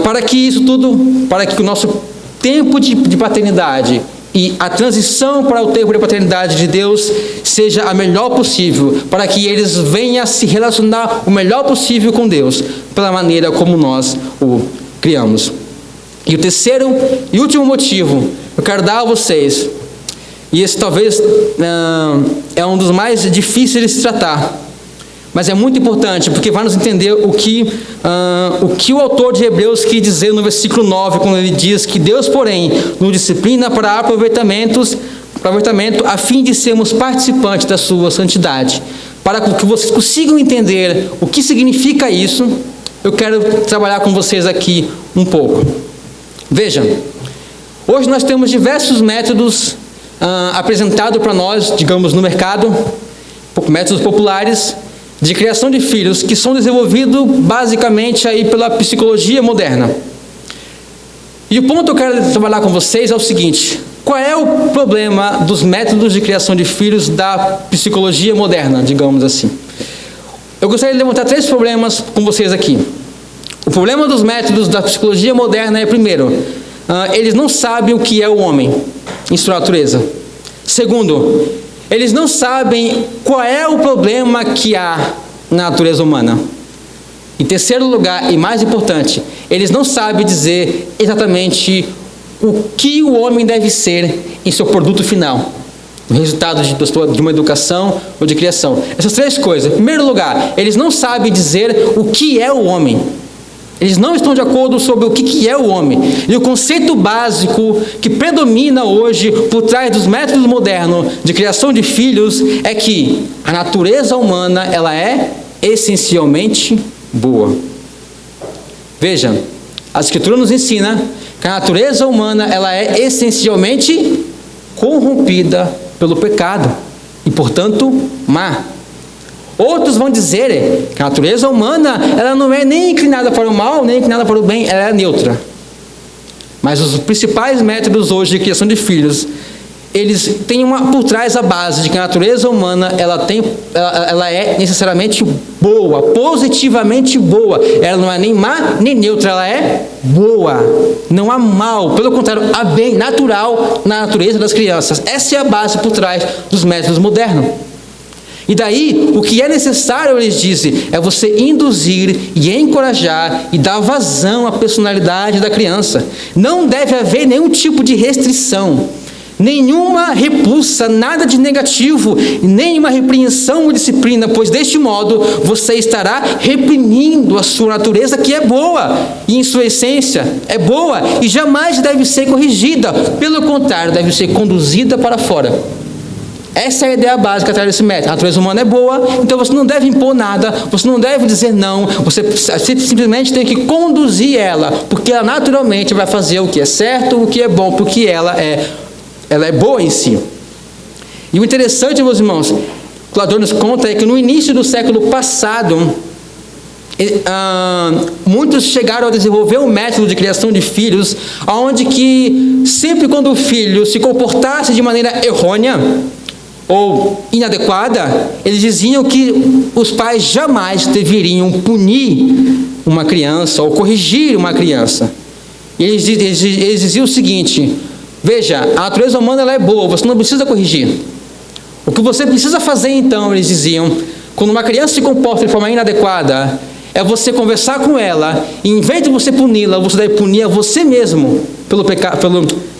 Speaker 1: Para que isso tudo, para que o nosso tempo de paternidade e a transição para o tempo de paternidade de Deus seja a melhor possível, para que eles venham a se relacionar o melhor possível com Deus, pela maneira como nós o criamos. E o terceiro e último motivo, eu quero dar a vocês, e esse talvez é um dos mais difíceis de se tratar, mas é muito importante, porque vai nos entender o que o autor de Hebreus quis dizer no versículo 9, quando ele diz que Deus, porém, nos disciplina para aproveitamento, a fim de sermos participantes da sua santidade. Para que vocês consigam entender o que significa isso, eu quero trabalhar com vocês aqui um pouco. Vejam, hoje nós temos diversos métodos apresentados para nós, digamos, no mercado, métodos populares, de criação de filhos, que são desenvolvidos basicamente aí pela psicologia moderna. E o ponto que eu quero trabalhar com vocês é o seguinte: qual é o problema dos métodos de criação de filhos da psicologia moderna, digamos assim? Eu gostaria de levantar 3 problemas com vocês aqui. O problema dos métodos da psicologia moderna é, primeiro, eles não sabem o que é o homem em sua natureza. Segundo, eles não sabem qual é o problema que há na natureza humana. Em terceiro lugar, e mais importante, eles não sabem dizer exatamente o que o homem deve ser em seu produto final, o resultado de uma educação ou de criação. Essas 3 coisas. Em primeiro lugar, eles não sabem dizer o que é o homem. Eles não estão de acordo sobre o que é o homem. E o conceito básico que predomina hoje por trás dos métodos modernos de criação de filhos é que a natureza humana, ela é essencialmente boa. Veja, a Escritura nos ensina que a natureza humana, ela é essencialmente corrompida pelo pecado e, portanto, má. Outros vão dizer que a natureza humana, ela não é nem inclinada para o mal, nem inclinada para o bem, ela é neutra. Mas os principais métodos hoje de criação de filhos, eles têm por trás a base de que a natureza humana ela é necessariamente boa, positivamente boa. Ela não é nem má nem neutra, ela é boa. Não há mal, pelo contrário, há bem natural na natureza das crianças. Essa é a base por trás dos métodos modernos. E daí, o que é necessário, eles dizem, é você induzir e encorajar e dar vazão à personalidade da criança. Não deve haver nenhum tipo de restrição, nenhuma repulsa, nada de negativo, nenhuma repreensão ou disciplina, pois deste modo você estará reprimindo a sua natureza, que é boa, e em sua essência é boa, e jamais deve ser corrigida, pelo contrário, deve ser conduzida para fora. Essa é a ideia básica atrás desse método. A natureza humana é boa, então você não deve impor nada, você não deve dizer não, você simplesmente tem que conduzir ela, porque ela naturalmente vai fazer o que é certo, o que é bom, porque ela é boa em si. E o interessante, meus irmãos, que o autor nos conta é que no início do século passado, muitos chegaram a desenvolver um método de criação de filhos, onde que sempre quando o filho se comportasse de maneira errônea ou inadequada, eles diziam que os pais jamais deveriam punir uma criança ou corrigir uma criança. E eles diziam o seguinte: veja, a natureza humana ela é boa, você não precisa corrigir. O que você precisa fazer então, eles diziam, quando uma criança se comporta de forma inadequada, é você conversar com ela, e em vez de você puni-la, você deve punir a você mesmo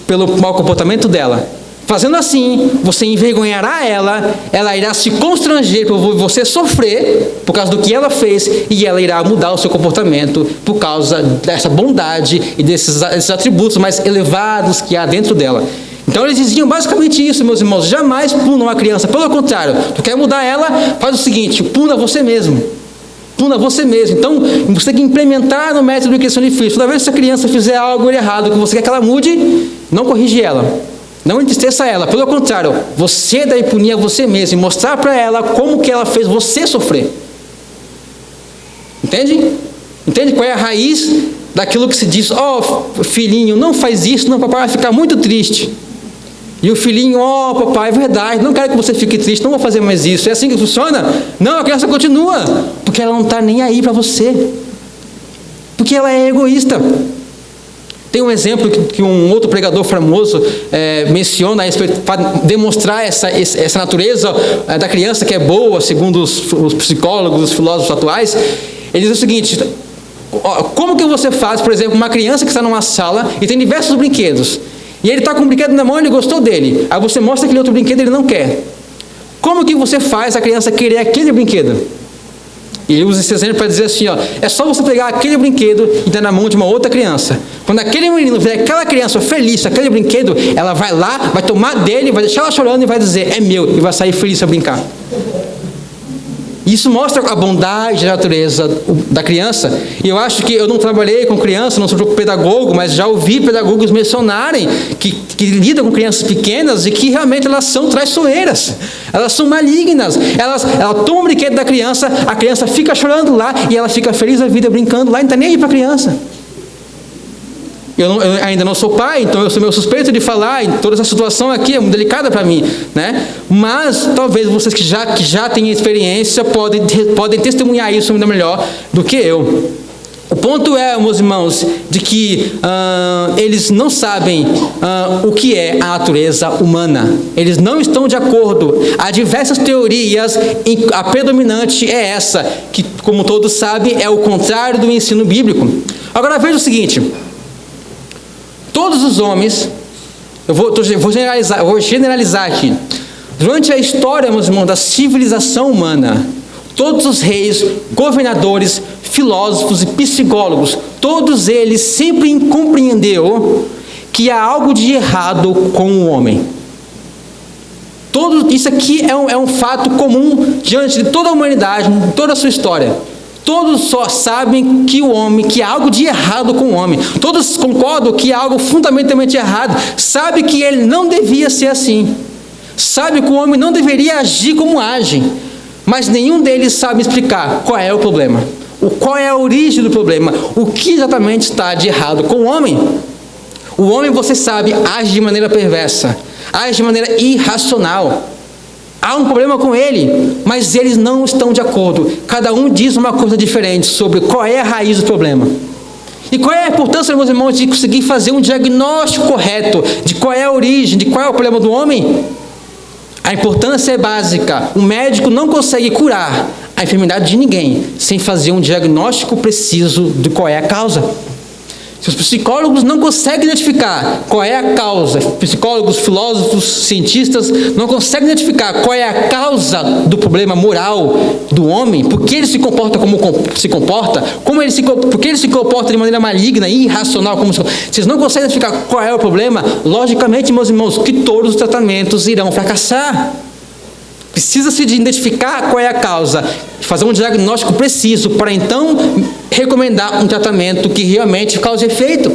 Speaker 1: pelo mau comportamento dela. Fazendo assim, você envergonhará ela irá se constranger por você sofrer por causa do que ela fez, e ela irá mudar o seu comportamento por causa dessa bondade e desses atributos mais elevados que há dentro dela. Então eles diziam basicamente isso, meus irmãos: jamais puna uma criança, pelo contrário, tu quer mudar ela, faz o seguinte, puna você mesmo. Puna você mesmo. Então, você tem que implementar no método de criação de filhos. Toda vez que essa criança fizer algo errado, que você quer que ela mude, não corrige ela. Não entristeça ela, pelo contrário, você deve punir a você mesmo e mostrar para ela como que ela fez você sofrer. Entende? Entende qual é a raiz daquilo que se diz: ó, filhinho, não faz isso, não, papai vai ficar muito triste. E o filhinho: ó, papai, é verdade, não quero que você fique triste, não vou fazer mais isso. É assim que funciona? Não, a criança continua, porque ela não está nem aí para você, porque ela é egoísta. Tem um exemplo que um outro pregador famoso menciona para demonstrar essa natureza da criança que é boa, segundo os psicólogos, os filósofos atuais. Ele diz o seguinte: como que você faz, por exemplo, uma criança que está numa sala e tem diversos brinquedos, e ele está com um brinquedo na mão e ele gostou dele, aí você mostra aquele outro brinquedo e ele não quer. Como que você faz a criança querer aquele brinquedo? E ele usa esse exemplo para dizer assim: ó, é só você pegar aquele brinquedo e dar na mão de uma outra criança. Quando aquele menino ver aquela criança feliz, aquele brinquedo, ela vai lá, vai tomar dele, vai deixar ela chorando e vai dizer: é meu, e vai sair feliz para brincar. Isso mostra a bondade da natureza da criança. E eu acho que eu não trabalhei com criança, não sou pedagogo, mas já ouvi pedagogos mencionarem que lidam com crianças pequenas e que realmente elas são traiçoeiras, elas são malignas. Ela toma o brinquedo da criança, a criança fica chorando lá e ela fica feliz da vida brincando lá e não está nem aí para a criança. Eu ainda não sou pai, então eu sou meio suspeito de falar, e toda essa situação aqui é muito delicada para mim, né? Mas talvez vocês que já têm experiência podem testemunhar isso ainda melhor do que eu. O ponto é, meus irmãos, de que eles não sabem o que é a natureza humana. Eles não estão de acordo. Há diversas teorias, a predominante é essa, que, como todos sabem, é o contrário do ensino bíblico. Agora veja o seguinte: todos os homens, eu vou generalizar aqui. Durante a história, meus irmãos, da civilização humana, todos os reis, governadores, filósofos e psicólogos, todos eles sempre compreenderam que há algo de errado com o homem. Isso aqui é um fato comum diante de toda a humanidade, em toda a sua história. Todos só sabem que há algo de errado com o homem. Todos concordam que há algo fundamentalmente errado. Sabe que ele não devia ser assim. Sabe que o homem não deveria agir como age. Mas nenhum deles sabe explicar qual é o problema. Qual é a origem do problema. O que exatamente está de errado com o homem. O homem, você sabe, age de maneira perversa. age de maneira irracional. Há um problema com ele, mas eles não estão de acordo. Cada um diz uma coisa diferente sobre qual é a raiz do problema. E qual é a importância, meus irmãos, de conseguir fazer um diagnóstico correto de qual é a origem, de qual é o problema do homem? A importância é básica. O médico não consegue curar a enfermidade de ninguém sem fazer um diagnóstico preciso de qual é a causa. Se os psicólogos não conseguem identificar qual é a causa, psicólogos, filósofos, cientistas não conseguem identificar qual é a causa do problema moral do homem, por que ele se comporta como se comporta, por que ele se comporta de maneira maligna e irracional, se eles não conseguem identificar qual é o problema, logicamente, meus irmãos, que todos os tratamentos irão fracassar. Precisa-se de identificar qual é a causa, fazer um diagnóstico preciso para então recomendar um tratamento que realmente cause efeito.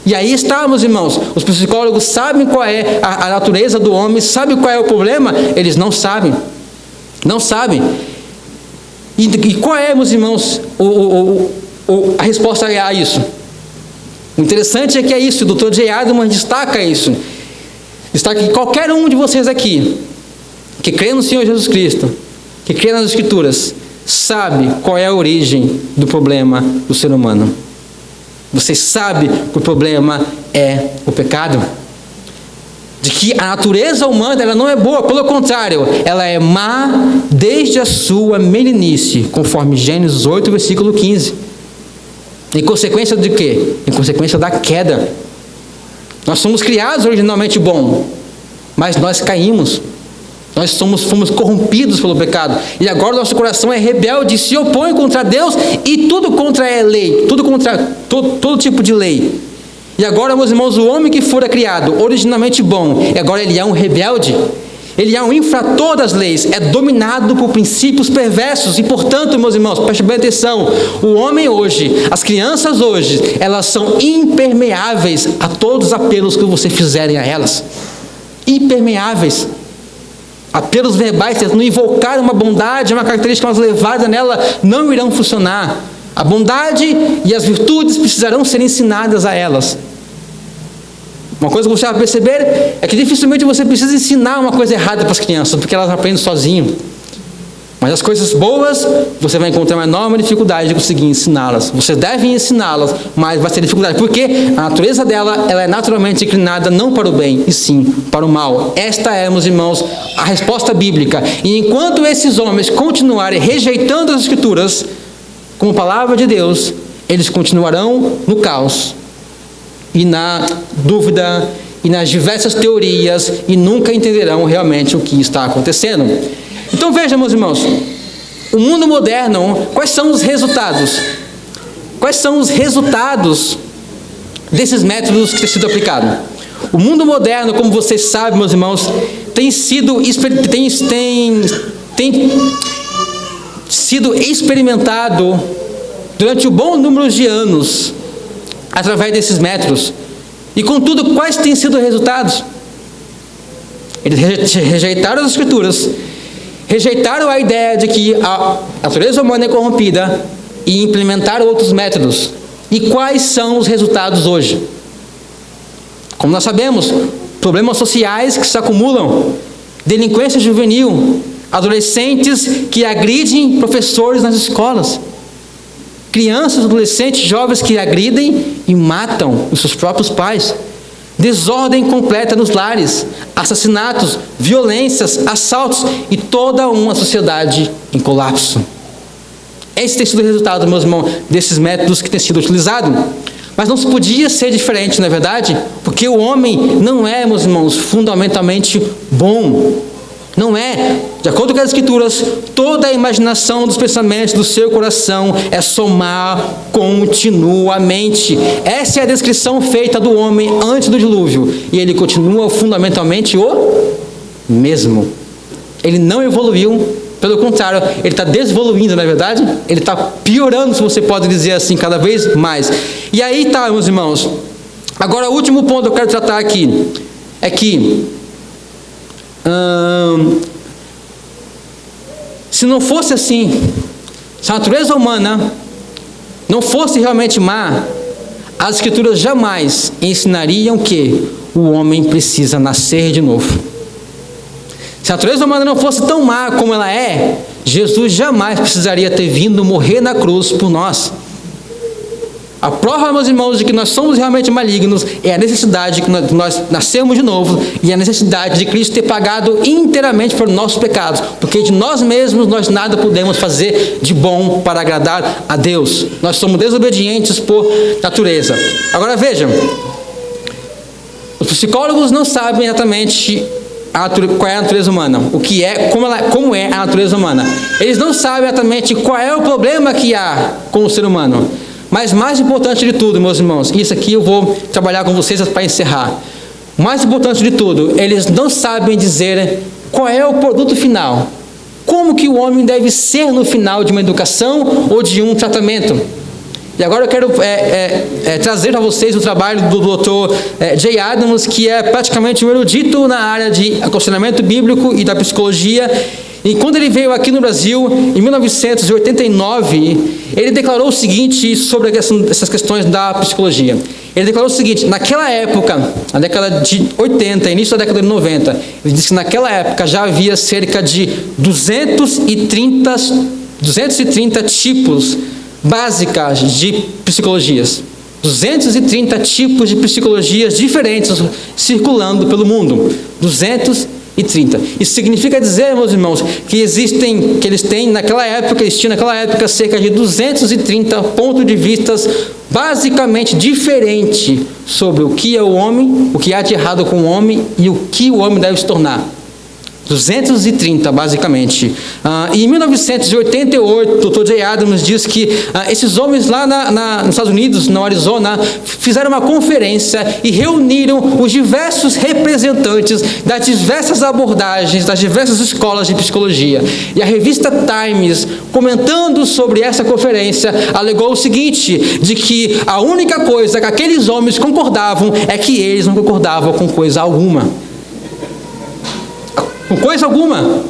Speaker 1: E aí está, meus irmãos, os psicólogos sabem qual é a natureza do homem, sabem qual é o problema, eles não sabem. Não sabem. E qual é, meus irmãos, a resposta a isso? O interessante é que é isso, o Dr. J. Adams destaca isso. Destaca que qualquer um de vocês aqui, que crê no Senhor Jesus Cristo, que crê nas Escrituras, sabe qual é a origem do problema do ser humano. Você sabe que o problema é o pecado. De que a natureza humana ela não é boa, pelo contrário, ela é má desde a sua meninice, conforme Gênesis 8, versículo 15. Em consequência de quê? Em consequência da queda. Nós somos criados originalmente bom, mas nós caímos. Nós fomos corrompidos pelo pecado. E agora nosso coração é rebelde, se opõe contra Deus e tudo contra é lei. Tudo contra todo tipo de lei. E agora, meus irmãos, o homem que fora criado originalmente bom, e agora ele é um rebelde. Ele é um infrator das leis, é dominado por princípios perversos. E, portanto, meus irmãos, prestem bem atenção, o homem hoje, as crianças hoje, elas são impermeáveis a todos os apelos que você fizerem a elas. Impermeáveis. Apelos verbais, tentando invocar uma bondade, uma característica mais elevada nela, não irão funcionar. A bondade e as virtudes precisarão ser ensinadas a elas. Uma coisa que você vai perceber é que dificilmente você precisa ensinar uma coisa errada para as crianças, porque elas aprendem sozinho. Mas as coisas boas, você vai encontrar uma enorme dificuldade de conseguir ensiná-las. Você deve ensiná-las, mas vai ter dificuldade. Porque a natureza dela, ela é naturalmente inclinada não para o bem, e sim para o mal. Esta é, meus irmãos, a resposta bíblica. E enquanto esses homens continuarem rejeitando as Escrituras como palavra de Deus, eles continuarão no caos, e na dúvida, e nas diversas teorias, e nunca entenderão realmente o que está acontecendo. Então vejam, meus irmãos, o mundo moderno, quais são os resultados? Quais são os resultados desses métodos que têm sido aplicados? O mundo moderno, como vocês sabem, meus irmãos, tem sido experimentado durante um bom número de anos através desses métodos. E contudo, quais têm sido os resultados? Eles rejeitaram as Escrituras, rejeitaram a ideia de que a natureza humana é corrompida e implementaram outros métodos. E quais são os resultados hoje? Como nós sabemos, problemas sociais que se acumulam, delinquência juvenil, adolescentes que agridem professores nas escolas, crianças, adolescentes, jovens que agridem e matam os seus próprios pais, desordem completa nos lares, assassinatos, violências, assaltos e toda uma sociedade em colapso. Esse tem sido o resultado, meus irmãos, desses métodos que têm sido utilizados. Mas não podia ser diferente, não é verdade? Porque o homem não é, meus irmãos, fundamentalmente bom. Não é. De acordo com as Escrituras, toda a imaginação dos pensamentos do seu coração é somar continuamente. Essa é a descrição feita do homem antes do dilúvio. E ele continua fundamentalmente o mesmo. Ele não evoluiu, pelo contrário, ele está desvoluindo, não é verdade? Ele está piorando, se você pode dizer assim, cada vez mais. E aí tá, meus irmãos. Agora, o último ponto que eu quero tratar aqui é que se não fosse assim, se a natureza humana não fosse realmente má, as Escrituras jamais ensinariam que o homem precisa nascer de novo. Se a natureza humana não fosse tão má como ela é, Jesus jamais precisaria ter vindo morrer na cruz por nós. A prova, meus irmãos, de que nós somos realmente malignos é a necessidade de que nós nascemos de novo e a necessidade de Cristo ter pagado inteiramente por nossos pecados, porque de nós mesmos nós nada podemos fazer de bom para agradar a Deus. Nós somos desobedientes por natureza. Agora vejam, os psicólogos não sabem exatamente qual é a natureza humana, como é a natureza humana. Eles não sabem exatamente qual é o problema que há com o ser humano. Mas mais importante de tudo, meus irmãos, isso aqui eu vou trabalhar com vocês para encerrar. Mais importante de tudo, eles não sabem dizer qual é o produto final. Como que o homem deve ser no final de uma educação ou de um tratamento. E agora eu quero trazer a vocês o trabalho do Dr. Jay Adams, que é praticamente um erudito na área de aconselhamento bíblico e da psicologia. E quando ele veio aqui no Brasil, em 1989, ele declarou o seguinte sobre essas questões da psicologia. Ele declarou o seguinte: naquela época, na década de 80, início da década de 90, ele disse que naquela época já havia cerca de 230 tipos básicas de psicologias. 230 tipos de psicologias diferentes circulando pelo mundo. 230. Isso significa dizer, meus irmãos, que eles tinham naquela época cerca de 230 pontos de vista basicamente diferentes sobre o que é o homem, o que há de errado com o homem e o que o homem deve se tornar. 230, basicamente. E em 1988, o Dr. Jay Adams diz que esses homens lá nos Estados Unidos, no Arizona, fizeram uma conferência e reuniram os diversos representantes das diversas abordagens, das diversas escolas de psicologia. E a revista Times, comentando sobre essa conferência, alegou o seguinte, de que a única coisa que aqueles homens concordavam é que eles não concordavam com coisa alguma. Com coisa alguma.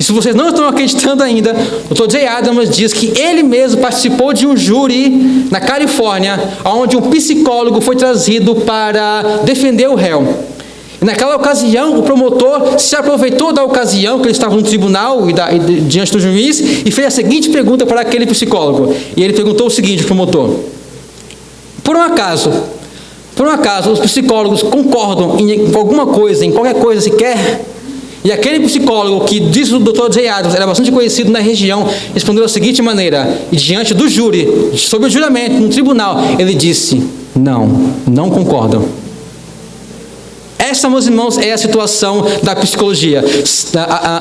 Speaker 1: E se vocês não estão acreditando ainda, o Dr. Jay Adams diz que ele mesmo participou de um júri na Califórnia, onde um psicólogo foi trazido para defender o réu. E naquela ocasião, o promotor se aproveitou da ocasião que ele estava no tribunal diante do juiz e fez a seguinte pergunta para aquele psicólogo. E ele perguntou o seguinte, promotor: por um acaso, os psicólogos concordam em alguma coisa, em qualquer coisa sequer? E aquele psicólogo que disse o Dr. Jay Adams, era bastante conhecido na região, respondeu da seguinte maneira, e diante do júri, sob o juramento, no tribunal, ele disse: não concordam. Essa, meus irmãos, é a situação da psicologia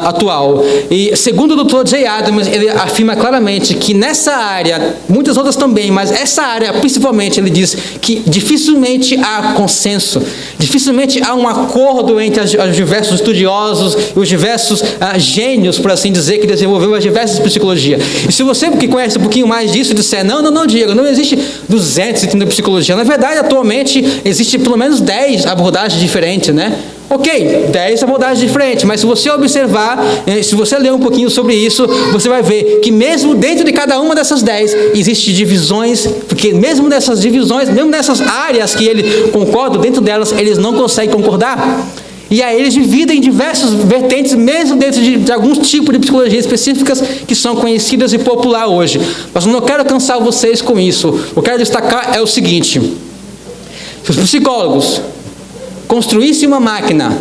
Speaker 1: atual. E segundo o Dr. Jay Adams, ele afirma claramente que nessa área, muitas outras também, mas essa área principalmente, ele diz que dificilmente há consenso, dificilmente há um acordo entre os diversos estudiosos e os diversos gênios, por assim dizer, que desenvolveu as diversas psicologias. E se você que conhece um pouquinho mais disso disser: não, Diego, não existe 230 psicologia. Na verdade, atualmente, existe pelo menos 10 abordagens diferentes, né? Ok, 10 abordagens diferentes, mas se você observar, se você ler um pouquinho sobre isso, você vai ver que mesmo dentro de cada uma dessas 10, existem divisões, porque mesmo nessas divisões, mesmo nessas áreas que ele concorda, dentro delas, eles não conseguem concordar. E aí eles dividem em diversas vertentes, mesmo dentro de alguns tipos de psicologia específicas que são conhecidas e popular hoje. Mas eu não quero cansar vocês com isso. O que eu quero destacar é o seguinte: se os psicólogos construíssem uma máquina,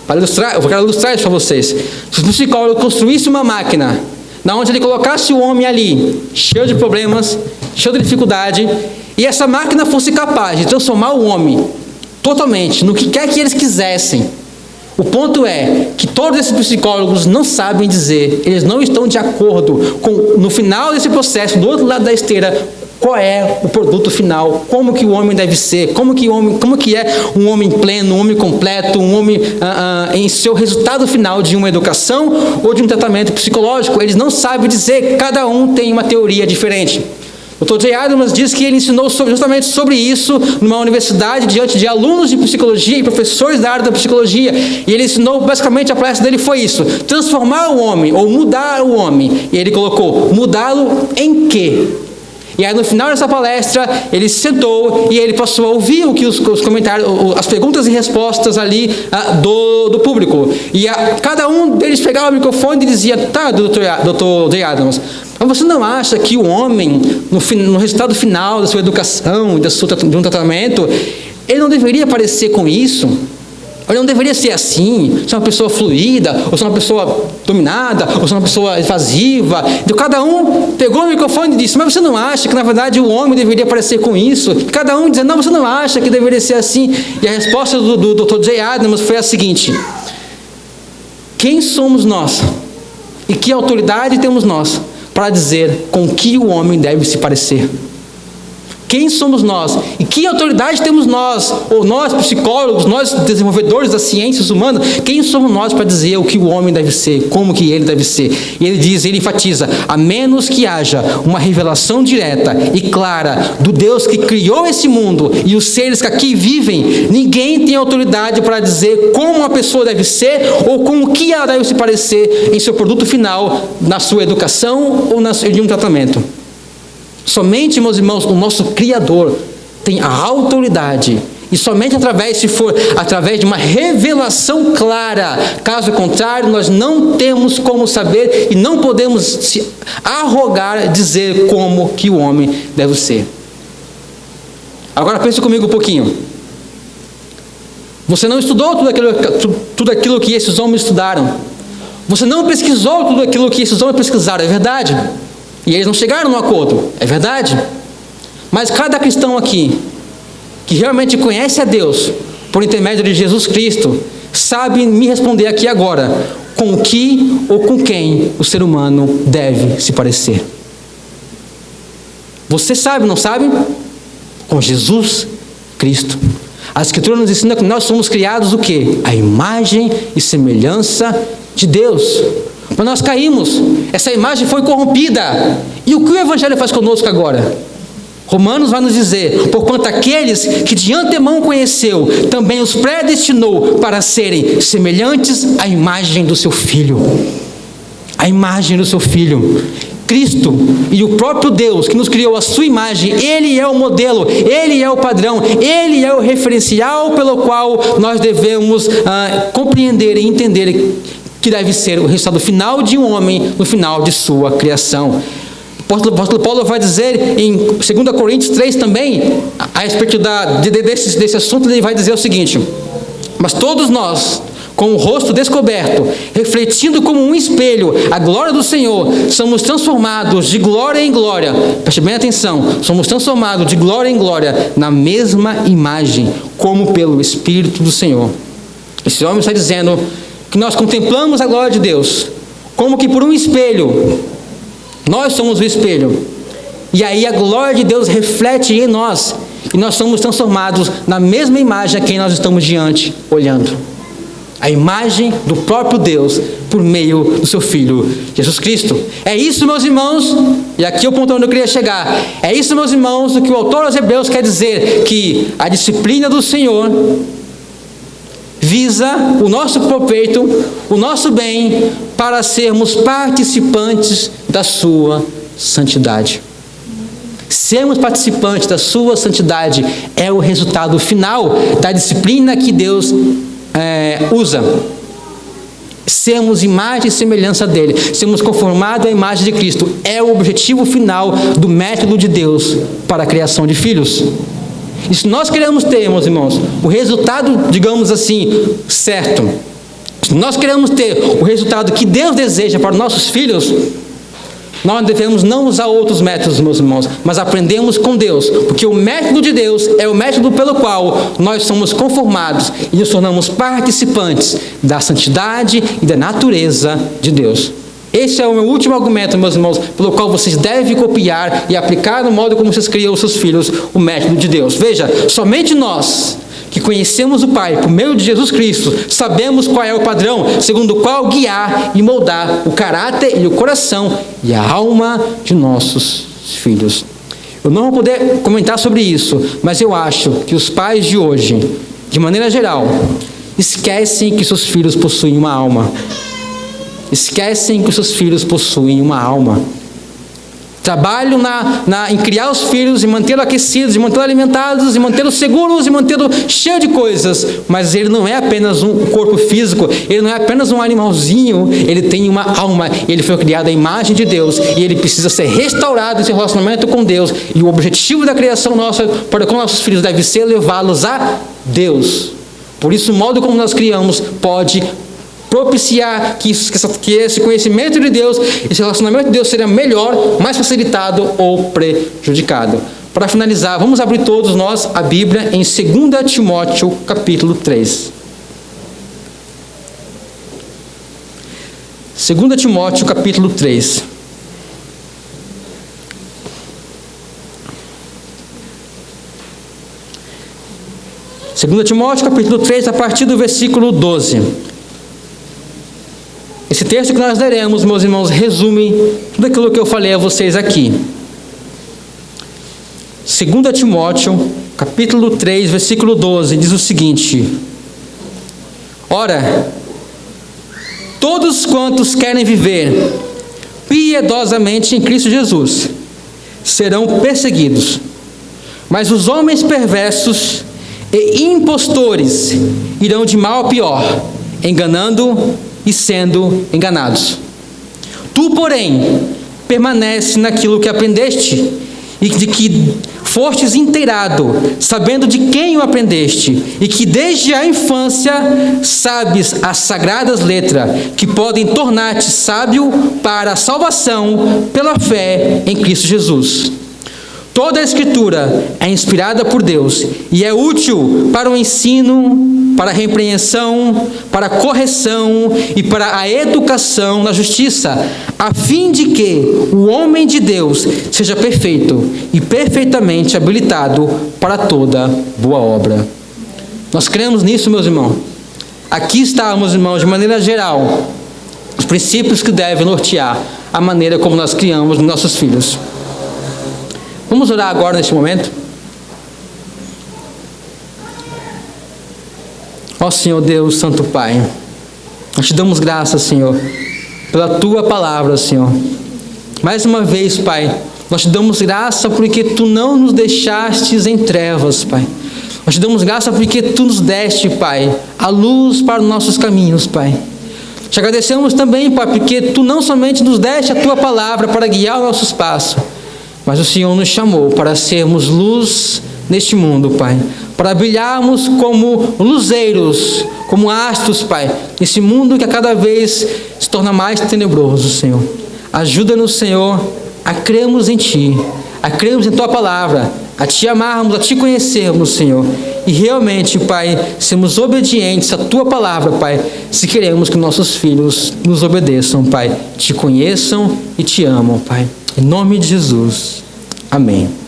Speaker 1: eu quero ilustrar isso para vocês. Se o psicólogo construísse uma máquina, na onde ele colocasse o homem ali, cheio de problemas, cheio de dificuldade, e essa máquina fosse capaz de transformar o homem totalmente no que quer que eles quisessem. O ponto é que todos esses psicólogos não sabem dizer, eles não estão de acordo com, no final desse processo, do outro lado da esteira, qual é o produto final, como que o homem deve ser, como que é um homem pleno, um homem completo, um homem em seu resultado final de uma educação ou de um tratamento psicológico. Eles não sabem dizer, cada um tem uma teoria diferente. O Dr. Jay Adams diz que ele ensinou justamente sobre isso numa universidade diante de alunos de psicologia e professores da área da psicologia, e ele ensinou, basicamente a palestra dele foi isso: transformar o homem ou mudar o homem. E ele colocou: mudá-lo em quê? E aí no final dessa palestra, ele se sentou e ele passou a ouvir o que os comentários, as perguntas e respostas ali do público. E cada um deles pegava o microfone e dizia: tá, Dr. J. Adams, mas você não acha que o homem, no resultado final da sua educação, de um tratamento, ele não deveria parecer com isso? Ele não deveria ser assim, ser uma pessoa fluida, ou ser uma pessoa dominada, ou ser uma pessoa evasiva. Então, cada um pegou o microfone e disse: mas você não acha que, na verdade, o homem deveria parecer com isso? E cada um dizendo: não, você não acha que deveria ser assim? E a resposta do Dr. J. Adams foi a seguinte: quem somos nós? E que autoridade temos nós para dizer com que o homem deve se parecer? Quem somos nós? E que autoridade temos nós, ou nós psicólogos, nós desenvolvedores das ciências humanas, quem somos nós para dizer o que o homem deve ser, como que ele deve ser? E ele enfatiza: a menos que haja uma revelação direta e clara do Deus que criou esse mundo e os seres que aqui vivem, ninguém tem autoridade para dizer como uma pessoa deve ser ou com o que ela deve se parecer em seu produto final, na sua educação ou em um tratamento. Somente, meus irmãos, o nosso Criador tem a autoridade, e somente se for através de uma revelação clara. Caso contrário, nós não temos como saber e não podemos se arrogar dizer como que o homem deve ser. Agora pense comigo um pouquinho. Você não estudou tudo aquilo que esses homens estudaram. Você não pesquisou tudo aquilo que esses homens pesquisaram, é verdade? E eles não chegaram no acordo, é verdade? Mas cada cristão aqui, que realmente conhece a Deus, por intermédio de Jesus Cristo, sabe me responder aqui agora, com o que ou com quem o ser humano deve se parecer. Você sabe, não sabe? Com Jesus Cristo. A Escritura nos ensina que nós somos criados o quê? A imagem e semelhança de Deus. Mas nós caímos, essa imagem foi corrompida. E o que o Evangelho faz conosco agora? Romanos vai nos dizer: porquanto aqueles que de antemão conheceu, também os predestinou para serem semelhantes à imagem do seu Filho. A imagem do seu Filho. Cristo e o próprio Deus que nos criou a sua imagem, Ele é o modelo, Ele é o padrão, Ele é o referencial pelo qual nós devemos compreender e entender que deve ser o resultado final de um homem no final de sua criação. O apóstolo Paulo vai dizer em 2 Coríntios 3 também, a respeito desse assunto, ele vai dizer o seguinte: mas todos nós, com o rosto descoberto, refletindo como um espelho a glória do Senhor, somos transformados de glória em glória. Preste bem atenção, somos transformados de glória em glória na mesma imagem, como pelo Espírito do Senhor. Esse homem está dizendo que nós contemplamos a glória de Deus, como que por um espelho. Nós somos o espelho. E aí a glória de Deus reflete em nós, e nós somos transformados na mesma imagem a quem nós estamos diante, olhando. A imagem do próprio Deus, por meio do seu Filho, Jesus Cristo. É isso, meus irmãos, e aqui é o ponto onde eu queria chegar. É isso, meus irmãos, o que o autor aos Hebreus quer dizer, que a disciplina do Senhor visa o nosso proveito, o nosso bem, para sermos participantes da sua santidade. Sermos participantes da sua santidade é o resultado final da disciplina que Deus usa. Sermos imagem e semelhança dele, sermos conformados à imagem de Cristo, é o objetivo final do método de Deus para a criação de filhos. E se nós queremos ter, meus irmãos, o resultado, digamos assim, certo, se nós queremos ter o resultado que Deus deseja para os nossos filhos, nós devemos não usar outros métodos, meus irmãos, mas aprendemos com Deus, porque o método de Deus é o método pelo qual nós somos conformados e nos tornamos participantes da santidade e da natureza de Deus. Esse é o meu último argumento, meus irmãos, pelo qual vocês devem copiar e aplicar no modo como vocês criam os seus filhos o método de Deus. Veja, somente nós que conhecemos o Pai por meio de Jesus Cristo, sabemos qual é o padrão segundo o qual guiar e moldar o caráter e o coração e a alma de nossos filhos. Eu não vou poder comentar sobre isso, mas eu acho que os pais de hoje, de maneira geral, esquecem que seus filhos possuem uma alma. Esquecem que os seus filhos possuem uma alma. trabalham em criar os filhos, e mantê-los aquecidos, e mantê-los alimentados, e mantê-los seguros, e mantê-los cheio de coisas. Mas ele não é apenas um corpo físico, ele não é apenas um animalzinho, ele tem uma alma, ele foi criado à imagem de Deus, e ele precisa ser restaurado em seu relacionamento com Deus. E o objetivo da criação nossa para com nossos filhos deve ser levá-los a Deus. Por isso, o modo como nós criamos pode propiciar que esse conhecimento de Deus, esse relacionamento de Deus seja melhor, mais facilitado ou prejudicado. Para finalizar, vamos abrir todos nós a Bíblia em 2 Timóteo capítulo 3. 2 Timóteo capítulo 3. Segunda Timóteo capítulo 3, a partir do versículo 12. Esse texto que nós leremos, meus irmãos, resume tudo aquilo que eu falei a vocês aqui. 2 Timóteo capítulo 3, versículo 12, diz o seguinte: Ora, todos quantos querem viver piedosamente em Cristo Jesus serão perseguidos, mas os homens perversos e impostores irão de mal a pior, enganando e sendo enganados. Tu, porém, permanece naquilo que aprendeste e de que fostes inteirado, sabendo de quem o aprendeste, e que desde a infância sabes as sagradas letras, que podem tornar-te sábio para a salvação pela fé em Cristo Jesus. Toda a Escritura é inspirada por Deus e é útil para o ensino, para a repreensão, para a correção e para a educação na justiça, a fim de que o homem de Deus seja perfeito e perfeitamente habilitado para toda boa obra. Nós cremos nisso, meus irmãos. Aqui está, meus irmãos, de maneira geral, os princípios que devem nortear a maneira como nós criamos nossos filhos. Vamos orar agora neste momento? Ó Senhor Deus, Santo Pai, nós te damos graças, Senhor, pela Tua palavra, Senhor. Mais uma vez, Pai, nós te damos graça porque Tu não nos deixastes em trevas, Pai. Nós te damos graça porque Tu nos deste, Pai, a luz para os nossos caminhos, Pai. Te agradecemos também, Pai, porque Tu não somente nos deste a Tua palavra para guiar o nosso espaço, mas o Senhor nos chamou para sermos luz neste mundo, Pai. Para brilharmos como luzeiros, como astros, Pai. Nesse mundo que a cada vez se torna mais tenebroso, Senhor. Ajuda-nos, Senhor, a crermos em Ti, a crermos em Tua palavra, a Te amarmos, a Te conhecermos, Senhor. E realmente, Pai, sermos obedientes à Tua palavra, Pai, se queremos que nossos filhos nos obedeçam, Pai. Te conheçam e Te amam, Pai. Em nome de Jesus. Amém.